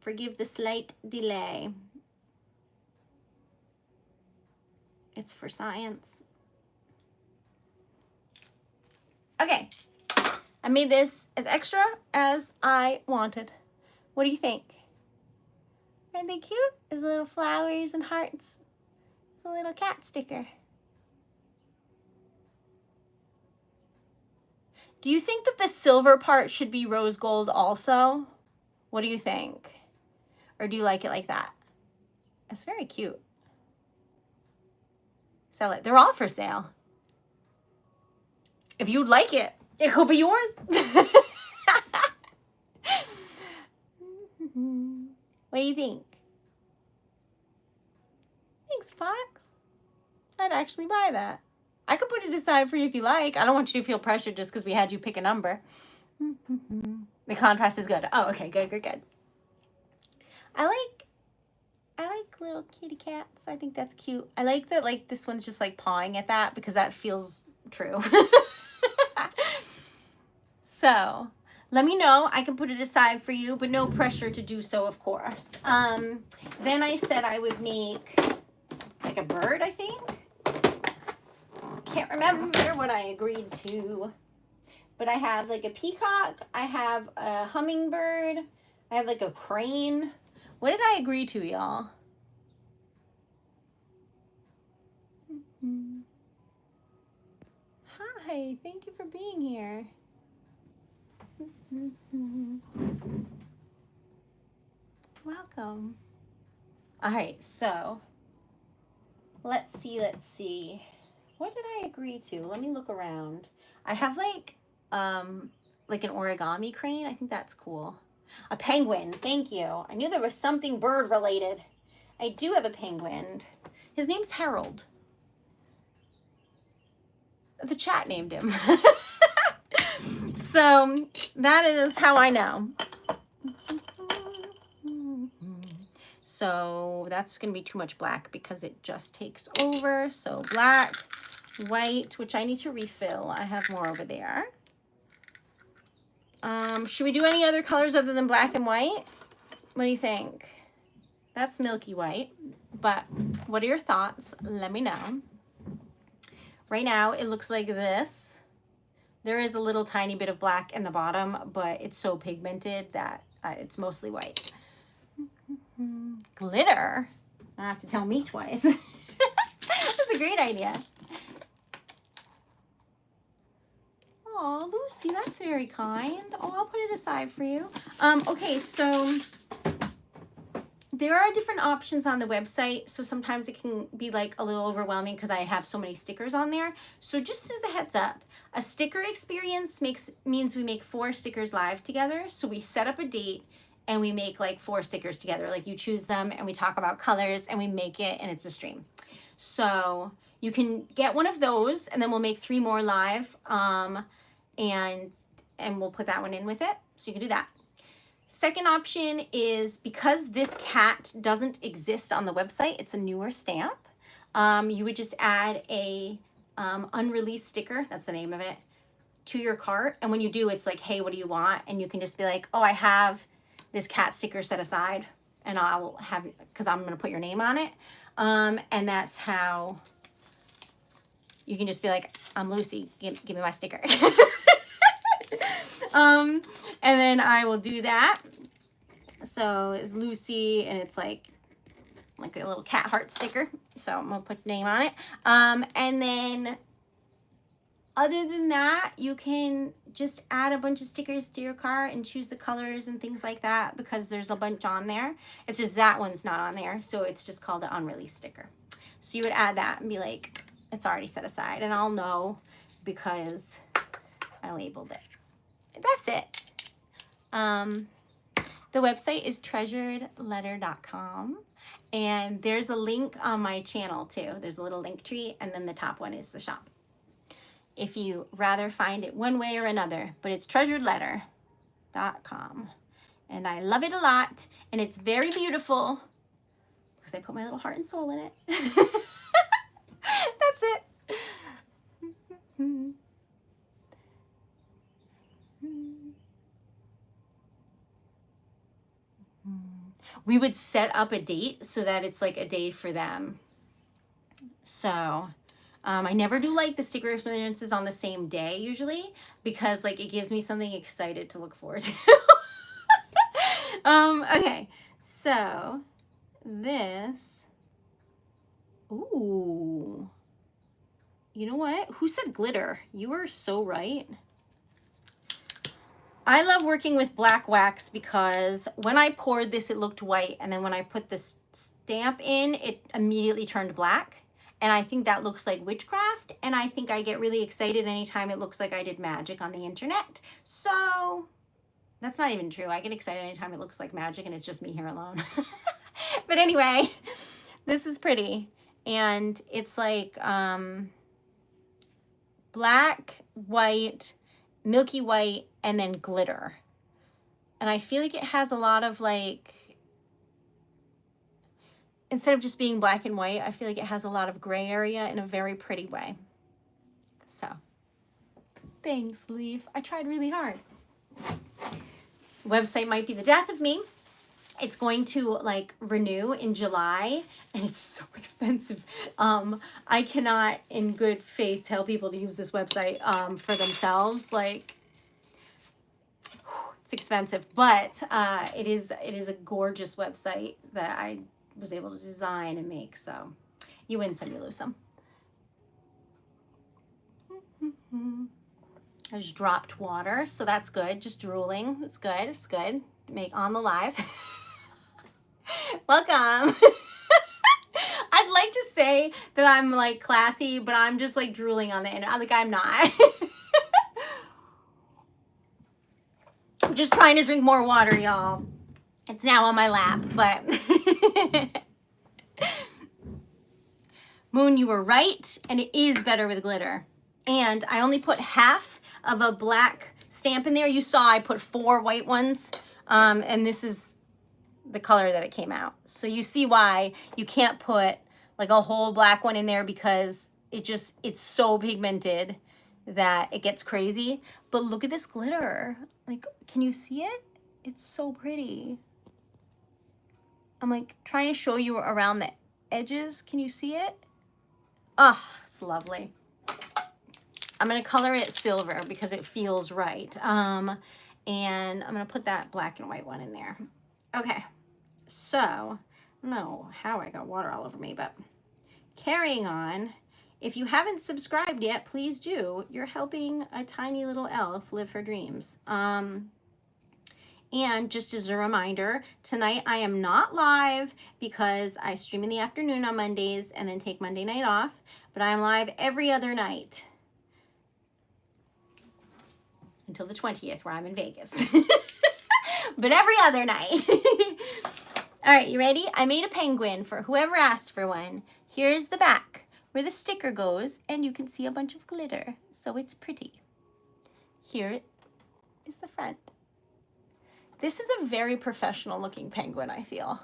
forgive the slight delay. It's for science. Okay. I made this as extra as I wanted. What do you think? Aren't they cute? There's little flowers and hearts. It's a little cat sticker. Do you think that the silver part should be rose gold also? What do you think? Or do you like it like that? It's very cute. Sell it. They're all for sale. If you'd like it, it could be yours. What do you think? Thanks, Fox. I'd actually buy that. I could put it aside for you if you like. I don't want you to feel pressured just because we had you pick a number. The contrast is good. Oh, okay, good. I like little kitty cats. I think that's cute. I like that, like, this one's just like pawing at that because that feels true. So let me know. I can put it aside for you, but no pressure to do so, of course. Then I said I would make like a bird, I think. Can't remember what I agreed to. But I have like a peacock. I have a hummingbird. I have like a crane. What did I agree to, y'all? Hi, thank you for being here. Welcome. All right, so let's see. What did I agree to? Let me look around. I have like an origami crane. I think that's cool. A penguin. Thank you. I knew there was something bird related. I do have a penguin. His name's Harold. The chat named him. So that is how I know. So that's going to be too much black because it just takes over. So black, white, which I need to refill. I have more over there. Should we do any other colors other than black and white? What do you think? That's milky white. But what are your thoughts? Let me know. Right now, it looks like this. There is a little tiny bit of black in the bottom, but it's so pigmented that it's mostly white. Glitter? I don't have to tell me twice. That's a great idea. Oh, Lucy, that's very kind. Oh, I'll put it aside for you. Okay, so there are different options on the website, so sometimes it can be like a little overwhelming because I have so many stickers on there. So just as a heads up, a sticker experience means we make 4 stickers live together. So we set up a date and we make like 4 stickers together. Like you choose them and we talk about colors and we make it and it's a stream. So you can get one of those and then we'll make 3 more live and we'll put that one in with it. So you can do that. Second option is because this cat doesn't exist on the website, it's a newer stamp. You would just add a unreleased sticker, that's the name of it, to your cart. And when you do, it's like, hey, what do you want? And you can just be like, oh, I have this cat sticker set aside and I'll have, because I'm going to put your name on it. And that's how you can just be like, I'm Lucy, give me my sticker. And then I will do that. So it's Lucy and it's like a little cat heart sticker. So I'm gonna put your name on it. And then other than that, you can just add a bunch of stickers to your cart and choose the colors and things like that because there's a bunch on there. It's just that one's not on there. So it's just called an unreleased sticker. So you would add that and be like, it's already set aside and I'll know because I labeled it. That's it. The website is TreasuredLetter.com and there's a link on my channel too. There's a little link tree and then the top one is the shop. If you rather find it one way or another, but it's TreasuredLetter.com and I love it a lot and it's very beautiful because I put my little heart and soul in it. That's it. We would set up a date so that it's like a day for them. So I never do like the sticker experiences on the same day usually because like it gives me something excited to look forward to. Okay, so this. Ooh. You know what? Who said glitter? You are so right. I love working with black wax because when I poured this, it looked white. And then when I put this stamp in, it immediately turned black. And I think that looks like witchcraft. And I think I get really excited anytime it looks like I did magic on the internet. So that's not even true. I get excited anytime it looks like magic and it's just me here alone. But anyway, this is pretty. And it's like black, white, milky white, and then glitter. And I feel like it has a lot of like, instead of just being black and white, I feel like it has a lot of gray area in a very pretty way. So, thanks, Leaf. I tried really hard. Website might be the death of me. It's going to like renew in July and it's so expensive. I cannot in good faith tell people to use this website for themselves. Like, it's expensive, but it is a gorgeous website that I was able to design and make. So you win some, you lose some. I just dropped water, so that's good. Just drooling. It's good. It's good. Make on the live. Welcome. I'd like to say that I'm like classy, but I'm just like drooling on the internet. Like I'm not. I'm just trying to drink more water, y'all. It's now on my lap, but Moon, you were right, and it is better with glitter. And I only put half of a black stamp in there. You saw I put 4 white ones, and this is the color that it came out. So you see why you can't put like a whole black one in there because it's so pigmented that it gets crazy. But look at this glitter. Like, can you see it? It's so pretty. I'm like trying to show you around the edges. Can you see it? Oh, it's lovely. I'm going to color it silver because it feels right. And I'm going to put that black and white one in there. Okay. So, I don't know how I got water all over me, but carrying on. If you haven't subscribed yet, please do. You're helping a tiny little elf live her dreams. And just as a reminder, tonight I am not live because I stream in the afternoon on Mondays and then take Monday night off, but I'm live every other night until the 20th where I'm in Vegas. But every other night. All right, you ready? I made a penguin for whoever asked for one. Here's the back where the sticker goes and you can see a bunch of glitter, so it's pretty. Here is the front. This is a very professional looking penguin, I feel.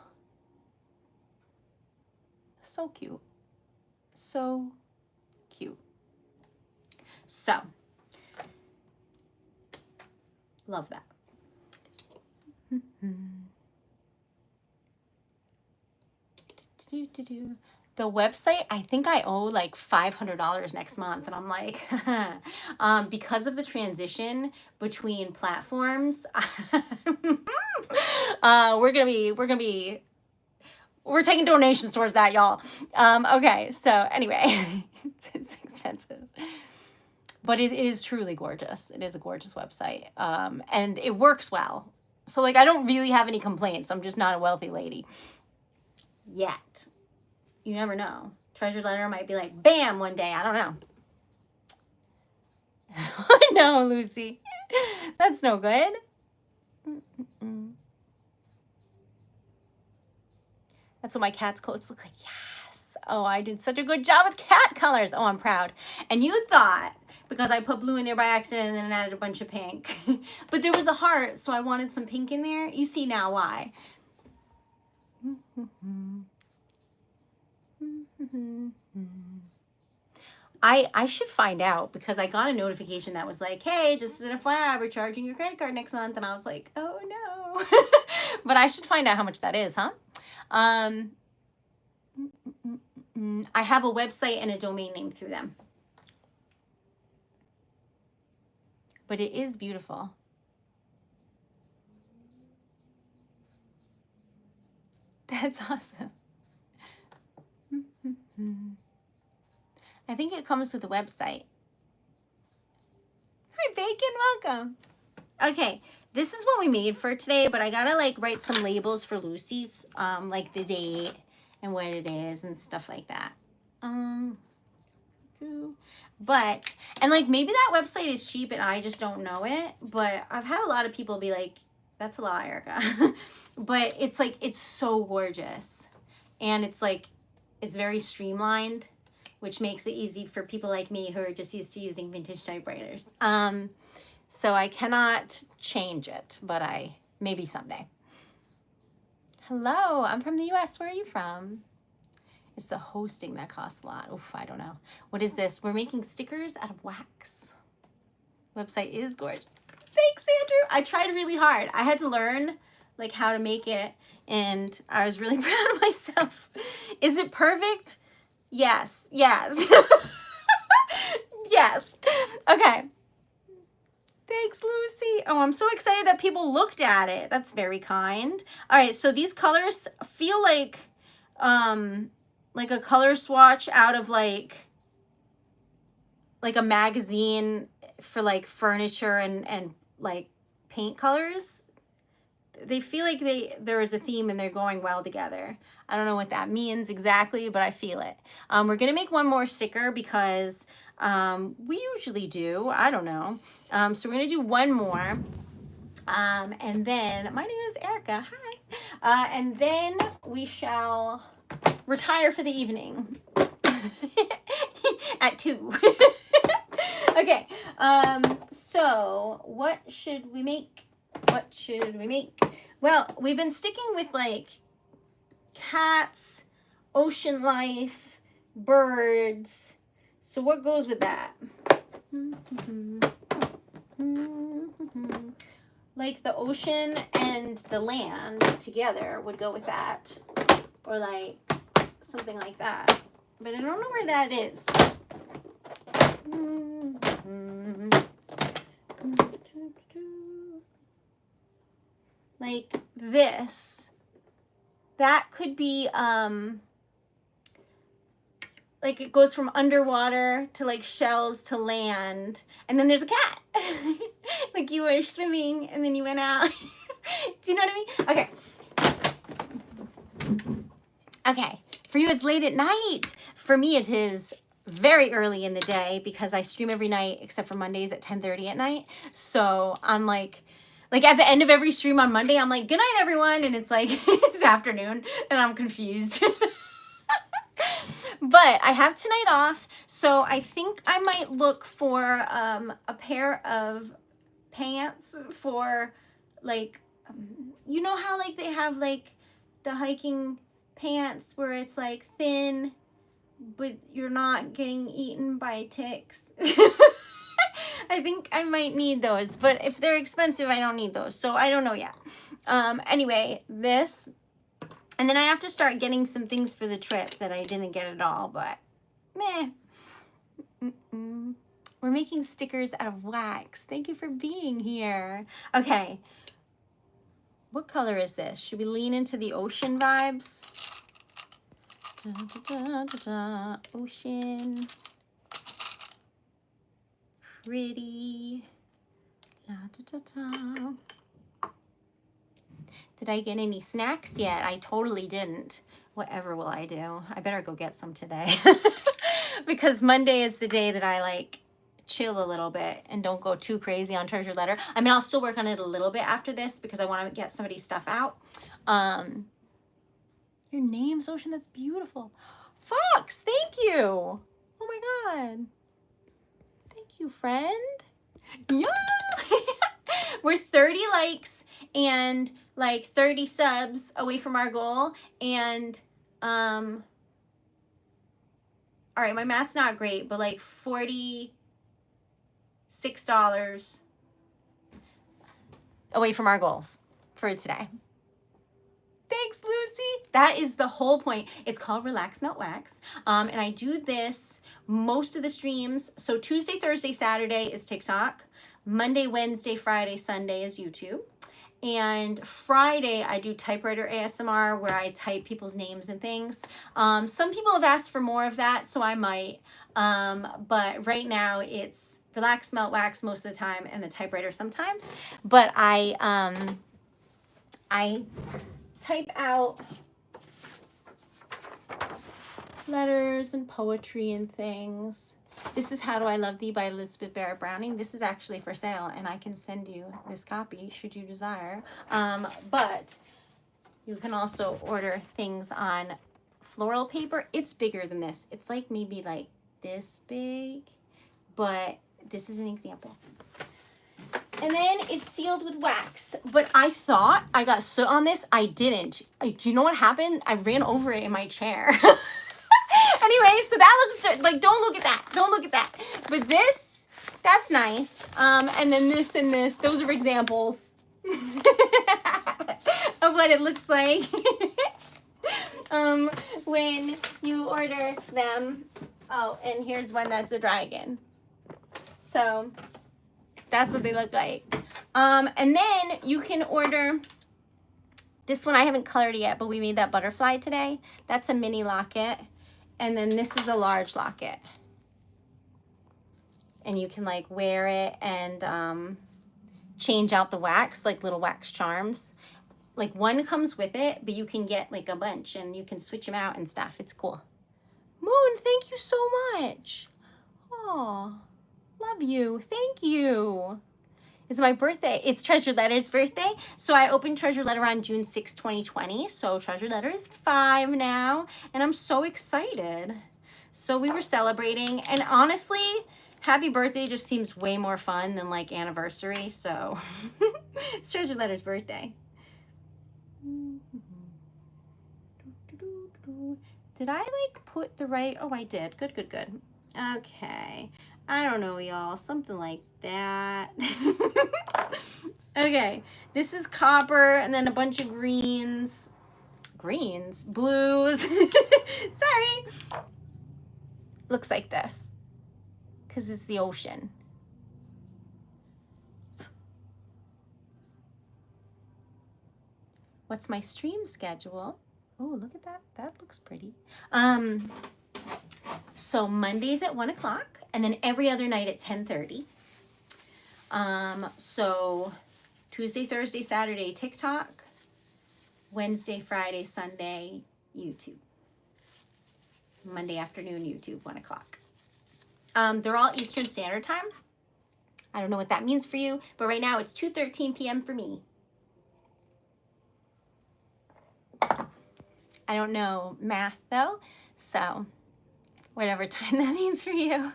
So cute. So cute. So, love that. The website, I think I owe like $500 next month, and I'm like, because of the transition between platforms, we're taking donations towards that, y'all. Okay, so anyway, it's expensive, but it is truly gorgeous. It is a gorgeous website, and it works well. So like, I don't really have any complaints. I'm just not a wealthy lady yet. You never know. Treasured Letter might be like, bam, one day. I don't know. I know, Lucy. That's no good. That's what my cat's coats look like. Yes. Oh, I did such a good job with cat colors. Oh, I'm proud. And you thought, because I put blue in there by accident and then added a bunch of pink. But there was a heart, so I wanted some pink in there. You see now why. I should find out because I got a notification that was like, hey, just an FYI, we're charging your credit card next month. And I was like, oh no. But I should find out how much that is, huh? I have a website and a domain name through them. But it is beautiful. That's awesome. I think it comes with a website. Hi, Bacon, welcome. Okay, this is what we made for today, but I gotta like write some labels for Lucy's, like the date and what it is and stuff like that. But, and like maybe that website is cheap and I just don't know it, but I've had a lot of people be like, that's a lot, Erica. But it's like, it's so gorgeous. And it's like, it's very streamlined, which makes it easy for people like me who are just used to using vintage typewriters. So I cannot change it, but maybe someday. Hello, I'm from the US. Where are you from? It's the hosting that costs a lot. Oof, I don't know. What is this? We're making stickers out of wax. Website is gorgeous. Thanks, Andrew. I tried really hard. I had to learn like how to make it, and I was really proud of myself. Is it perfect? Yes. Yes. Yes. Okay. Thanks, Lucy. Oh, I'm so excited that people looked at it. That's very kind. All right, so these colors feel like a color swatch out of like a magazine for like furniture and like paint colors. They feel like there is a theme and they're going well together. I don't know what that means exactly, but I feel it. We're gonna make one more sticker because we usually do. I don't know. So we're gonna do one more. And then my name is Erica. Hi. And then we shall retire for the evening at 2. Okay. So what should we make? What should we make? Well, we've been sticking with like cats, ocean life, birds. So what goes with that? Like the ocean and the land together would go with that. Or like something like that. But I don't know where that is. Like this. That could be like it goes from underwater to like shells to land, and then there's a cat. Like you were swimming and then you went out. Do you know what I mean? Okay. Okay. For you it's late at night. For me it is very early in the day because I stream every night except for Mondays at 10:30 at night. So I'm like at the end of every stream on Monday, I'm like, good night, everyone. And it's like, it's afternoon and I'm confused. But I have tonight off. So I think I might look for a pair of pants for like, you know how like they have like the hiking pants where it's like thin, but you're not getting eaten by ticks. I think I might need those, but if they're expensive, I don't need those. So I don't know yet. Anyway, this, and then I have to start getting some things for the trip that I didn't get at all, but meh. We're making stickers out of wax. Thank you for being here. Okay. What color is this? Should we lean into the ocean vibes? Da, da, da, da, da. Ocean. Pretty. La, da, da, da. Did I get any snacks yet? I totally didn't. Whatever will I do? I better go get some today. Because Monday is the day that I like chill a little bit and don't go too crazy on Treasured Letter. I mean, I'll still work on it a little bit after this because I want to get somebody's stuff out. Your name's Ocean. That's beautiful. Fox, thank you. Oh my God. Thank you, friend. Yeah. We're 30 likes and like 30 subs away from our goal. And all right, my math's not great, but like $46 away from our goals for today. Thanks, Lucy. That is the whole point. It's called Relax Melt Wax. And I do this most of the streams. So Tuesday, Thursday, Saturday is TikTok. Monday, Wednesday, Friday, Sunday is YouTube. And Friday, I do typewriter ASMR where I type people's names and things. Some people have asked for more of that, so I might. But right now, it's relax, melt, wax most of the time, and the typewriter sometimes. But I type out letters and poetry and things. This is How Do I Love Thee by Elizabeth Barrett Browning. This is actually for sale, and I can send you this copy should you desire. But you can also order things on floral paper. It's bigger than this. It's like maybe like this big, but this is an example. And then it's sealed with wax. But I thought I got soot on this. I didn't. Do you know what happened? I ran over it in my chair. Anyway, so that looks like, don't look at that. Don't look at that. But this, that's nice. And then this and this, those are examples of what it looks like when you order them. Oh, and here's one that's a dragon. So that's what they look like. And then you can order this one. I haven't colored it yet, but we made that butterfly today. That's a mini locket. And then this is a large locket. And you can like wear it and change out the wax, like little wax charms. Like one comes with it, but you can get like a bunch and you can switch them out and stuff. It's cool. Moon, thank you so much. Oh, love you. Thank you. It's my birthday. It's Treasured Letter's birthday. So I opened Treasured Letter on June 6, 2020. So Treasured Letter is 5 now. And I'm so excited. So we were celebrating. And honestly, happy birthday just seems way more fun than like anniversary. So it's Treasured Letter's birthday. Did I like put the right? Oh, I did. Good, good, good. Okay. I don't know, y'all. Something like that. Okay. This is copper and then a bunch of greens. Greens? Blues. Sorry. Looks like this. Because it's the ocean. What's my stream schedule? Oh, look at that. That looks pretty. So Mondays at 1 o'clock. And then every other night at 10:30. So Tuesday, Thursday, Saturday, TikTok. Wednesday, Friday, Sunday, YouTube. Monday afternoon, YouTube, 1 o'clock. They're all Eastern Standard Time. I don't know what that means for you, but right now it's 2:13 p.m. for me. I don't know math though, so whatever time that means for you.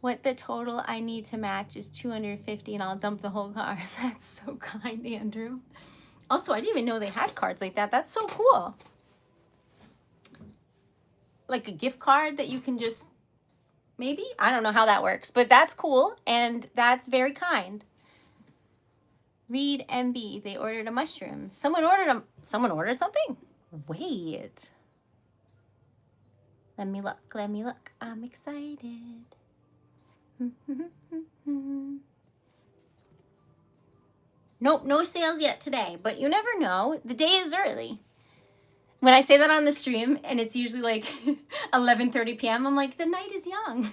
What the total I need to match is $250 and I'll dump the whole car. That's so kind, Andrew. Also, I didn't even know they had cards like that. That's so cool. Like a gift card that you can just, maybe? I don't know how that works, but that's cool and that's very kind. Read MB, they ordered a mushroom. Someone ordered something? Wait. Let me look. I'm excited. Nope, no sales yet today, but you never know. The day is early. When I say that on the stream, and it's usually like 11:30 p.m., I'm like, the night is young.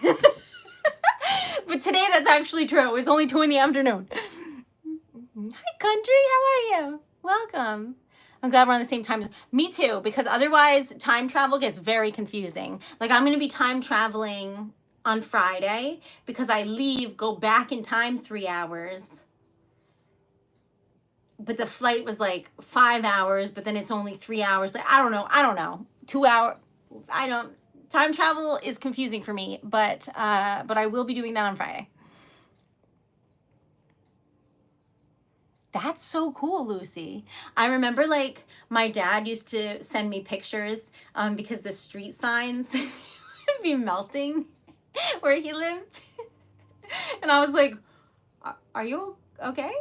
But today that's actually true. It's only 2 in the afternoon. Hi, country. How are you? Welcome. I'm glad we're on the same time. Me too, because otherwise time travel gets very confusing. Like I'm going to be time traveling on Friday because I leave, go back in time 3 hours. But the flight was like 5 hours, but then it's only 3 hours. Like, I don't know. 2 hours. Time travel is confusing for me, but I will be doing that on Friday. That's so cool, Lucy. I remember like my dad used to send me pictures because the street signs would be melting where he lived. And I was like, are you okay?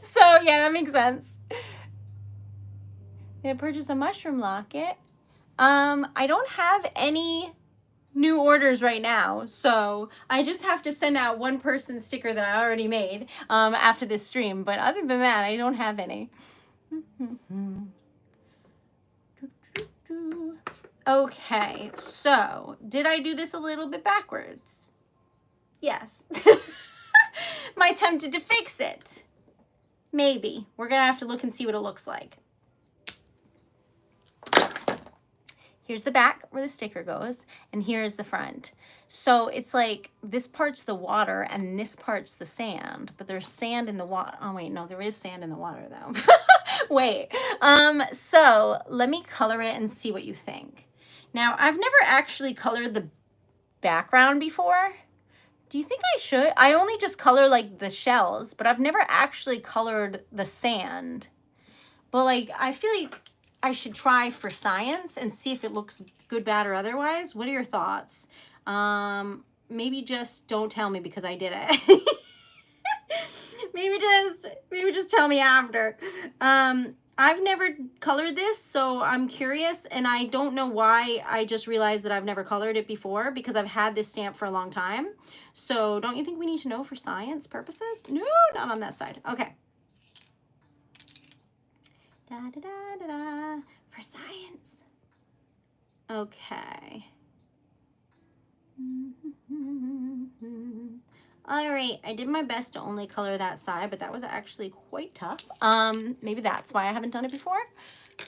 So yeah, that makes sense. Did I purchase a mushroom locket? I don't have any new orders right now. So I just have to send out one person sticker that I already made after this stream. But other than that, I don't have any. Okay, so did I do this a little bit backwards? Yes. Am I tempted to fix it? Maybe. We're gonna have to look and see what it looks like. Here's the back where the sticker goes, and here's the front. So it's like this part's the water and this part's the sand, but there's sand in the water. Oh wait, no, there is sand in the water though. Wait, so let me color it and see what you think. Now, I've never actually colored the background before. Do you think I should? I only just color like the shells, but I've never actually colored the sand. But like, I feel like I should try for science and see if it looks good, bad, or otherwise. What are your thoughts? Maybe just don't tell me because I did it. maybe just tell me after. I've never colored this, so I'm curious, and I don't know why I just realized that I've never colored it before because I've had this stamp for a long time. So don't you think we need to know for science purposes? No, not on that side. Okay. Da, da, da, da, da, for science. Okay. All right, I did my best to only color that side, but that was actually quite tough. Maybe that's why I haven't done it before,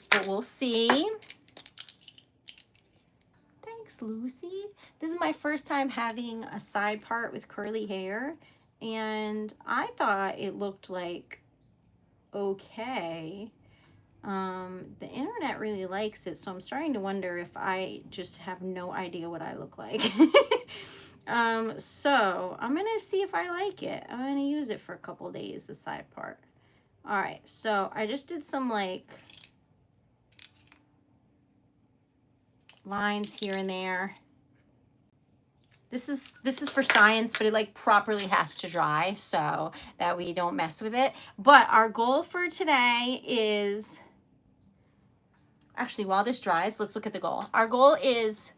but we'll see. Thanks, Lucy. This is my first time having a side part with curly hair, and I thought it looked like okay. The internet really likes it, so I'm starting to wonder if I just have no idea what I look like. So I'm gonna see if I like it. I'm gonna use it for a couple days, the side part. All right, so I just did some like lines here and there. This is for science, but it like properly has to dry so that we don't mess with it. But our goal for today is, actually, while this dries, let's look at the goal. Our goal is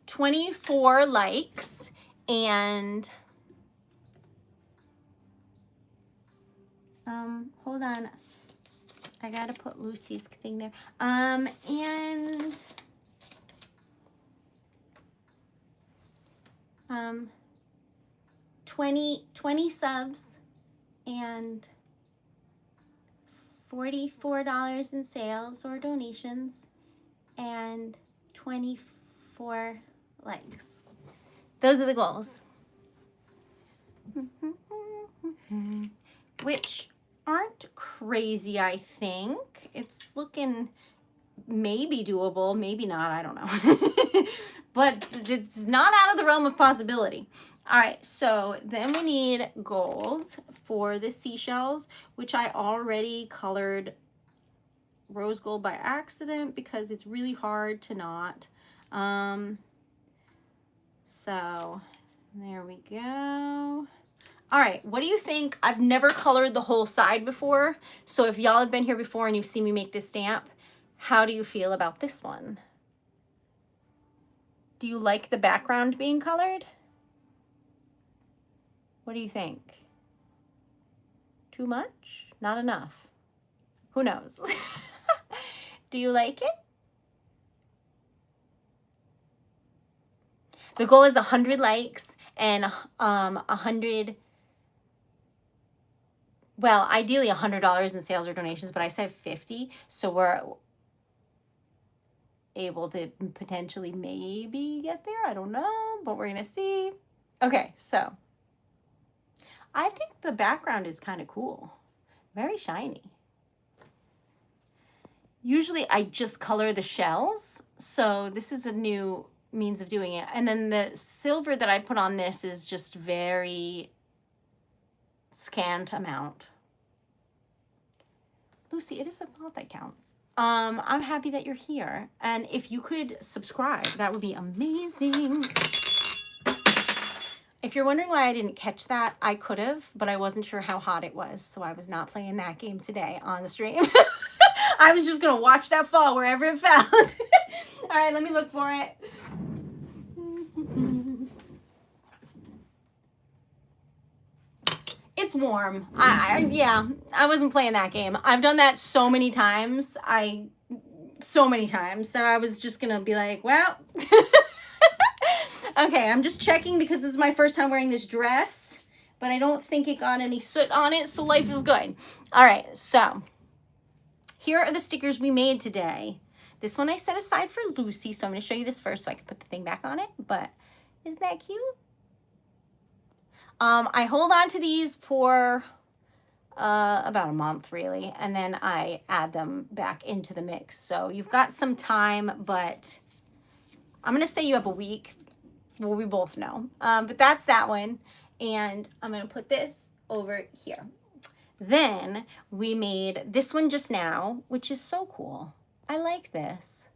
24 likes and hold on, I gotta put Lucy's thing there, and 20 subs and $44 in sales or donations and 24 likes. Those are the goals. Which aren't crazy, I think. It's looking maybe doable, maybe not, I don't know. But it's not out of the realm of possibility. All right, so then we need gold for the seashells, which I already colored rose gold by accident because it's really hard to not. So there we go. All right, what do you think? I've never colored the whole side before, so if y'all have been here before and you've seen me make this stamp, how do you feel about this one? Do you like the background being colored? What do you think? Too much? Not enough? Who knows? Do you like it? The goal is 100 likes and 100, well, ideally $100 in sales or donations, but I said 50, so we're able to potentially maybe get there. I don't know, but we're gonna see. Okay, so I think the background is kind of cool. Very shiny. Usually I just color the shells, so this is a new means of doing it. And then the silver that I put on this is just very scant amount. Lucy, it is the thought that counts. I'm happy that you're here. And if you could subscribe, that would be amazing. If you're wondering why I didn't catch that, I could have, but I wasn't sure how hot it was. So I was not playing that game today on the stream. I was just going to watch that fall wherever it fell. All right, let me look for it. it's warm. Yeah, I wasn't playing that game. I've done that so many times. So many times that I was just gonna be like, well, okay, I'm just checking because this is my first time wearing this dress, but I don't think it got any soot on it, so life is good. All right, so here are the stickers we made today. This one I set aside for Lucy, so I'm gonna show you this first so I can put the thing back on it, but isn't that cute? I hold on to these for about a month really, and then I add them back into the mix. So you've got some time, but I'm gonna say you have a week. Well, we both know, but that's that one. And I'm gonna put this over here. Then we made this one just now, which is so cool. I like this.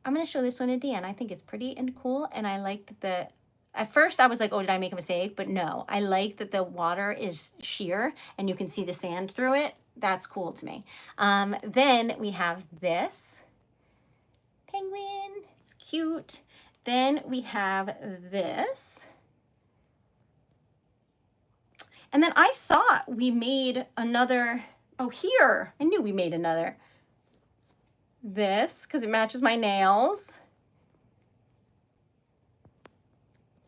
I'm gonna show this one to Dan. I think it's pretty and cool, and I like the, at first I was like, oh, did I make a mistake? But no, I like that the water is sheer and you can see the sand through it. That's cool to me. Then we have this penguin, it's cute. Then we have this. And then I thought we made another, oh here, I knew we made another. This, because it matches my nails.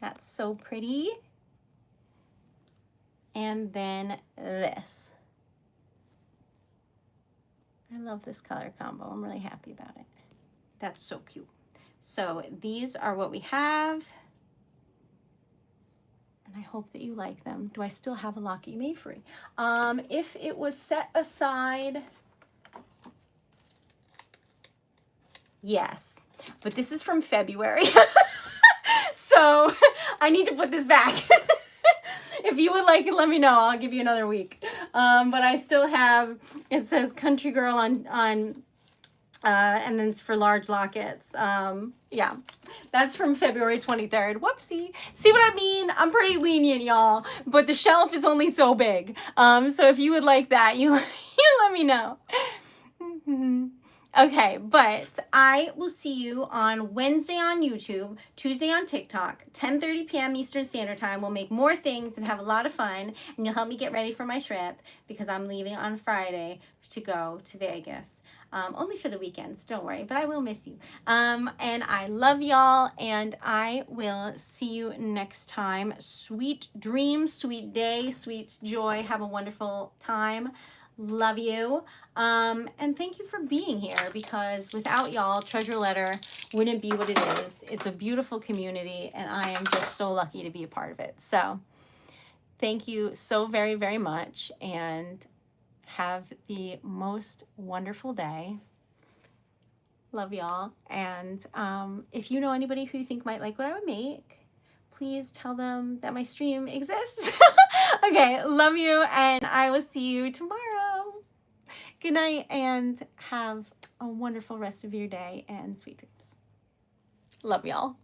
That's so pretty. And then this. I love this color combo. I'm really happy about it. That's so cute. So these are what we have. And I hope that you like them. Do I still have a Lock You May free? If it was set aside, yes. But this is from February. So I need to put this back. If you would like it, let me know. I'll give you another week. But I still have, it says Country Girl on and then it's for large lockets. Yeah, that's from February 23rd. Whoopsie. See what I mean? I'm pretty lenient, y'all, but the shelf is only so big. So if you would like that, you let me know. Okay, but I will see you on Wednesday on YouTube, Tuesday on TikTok, 10:30 p.m. Eastern Standard Time. We'll make more things and have a lot of fun, and you'll help me get ready for my trip because I'm leaving on Friday to go to Vegas. Only for the weekends, don't worry, but I will miss you. And I love y'all, and I will see you next time. Sweet dreams, sweet day, sweet joy. Have a wonderful time. Love you. And thank you for being here, because without y'all, Treasure Letter wouldn't be what it is. It's a beautiful community, and I am just so lucky to be a part of it. So thank you so very, very much, and have the most wonderful day. Love y'all. And if you know anybody who you think might like what I would make, please tell them that my stream exists. Okay, love you, and I will see you tomorrow. Good night, and have a wonderful rest of your day, and sweet dreams. Love y'all.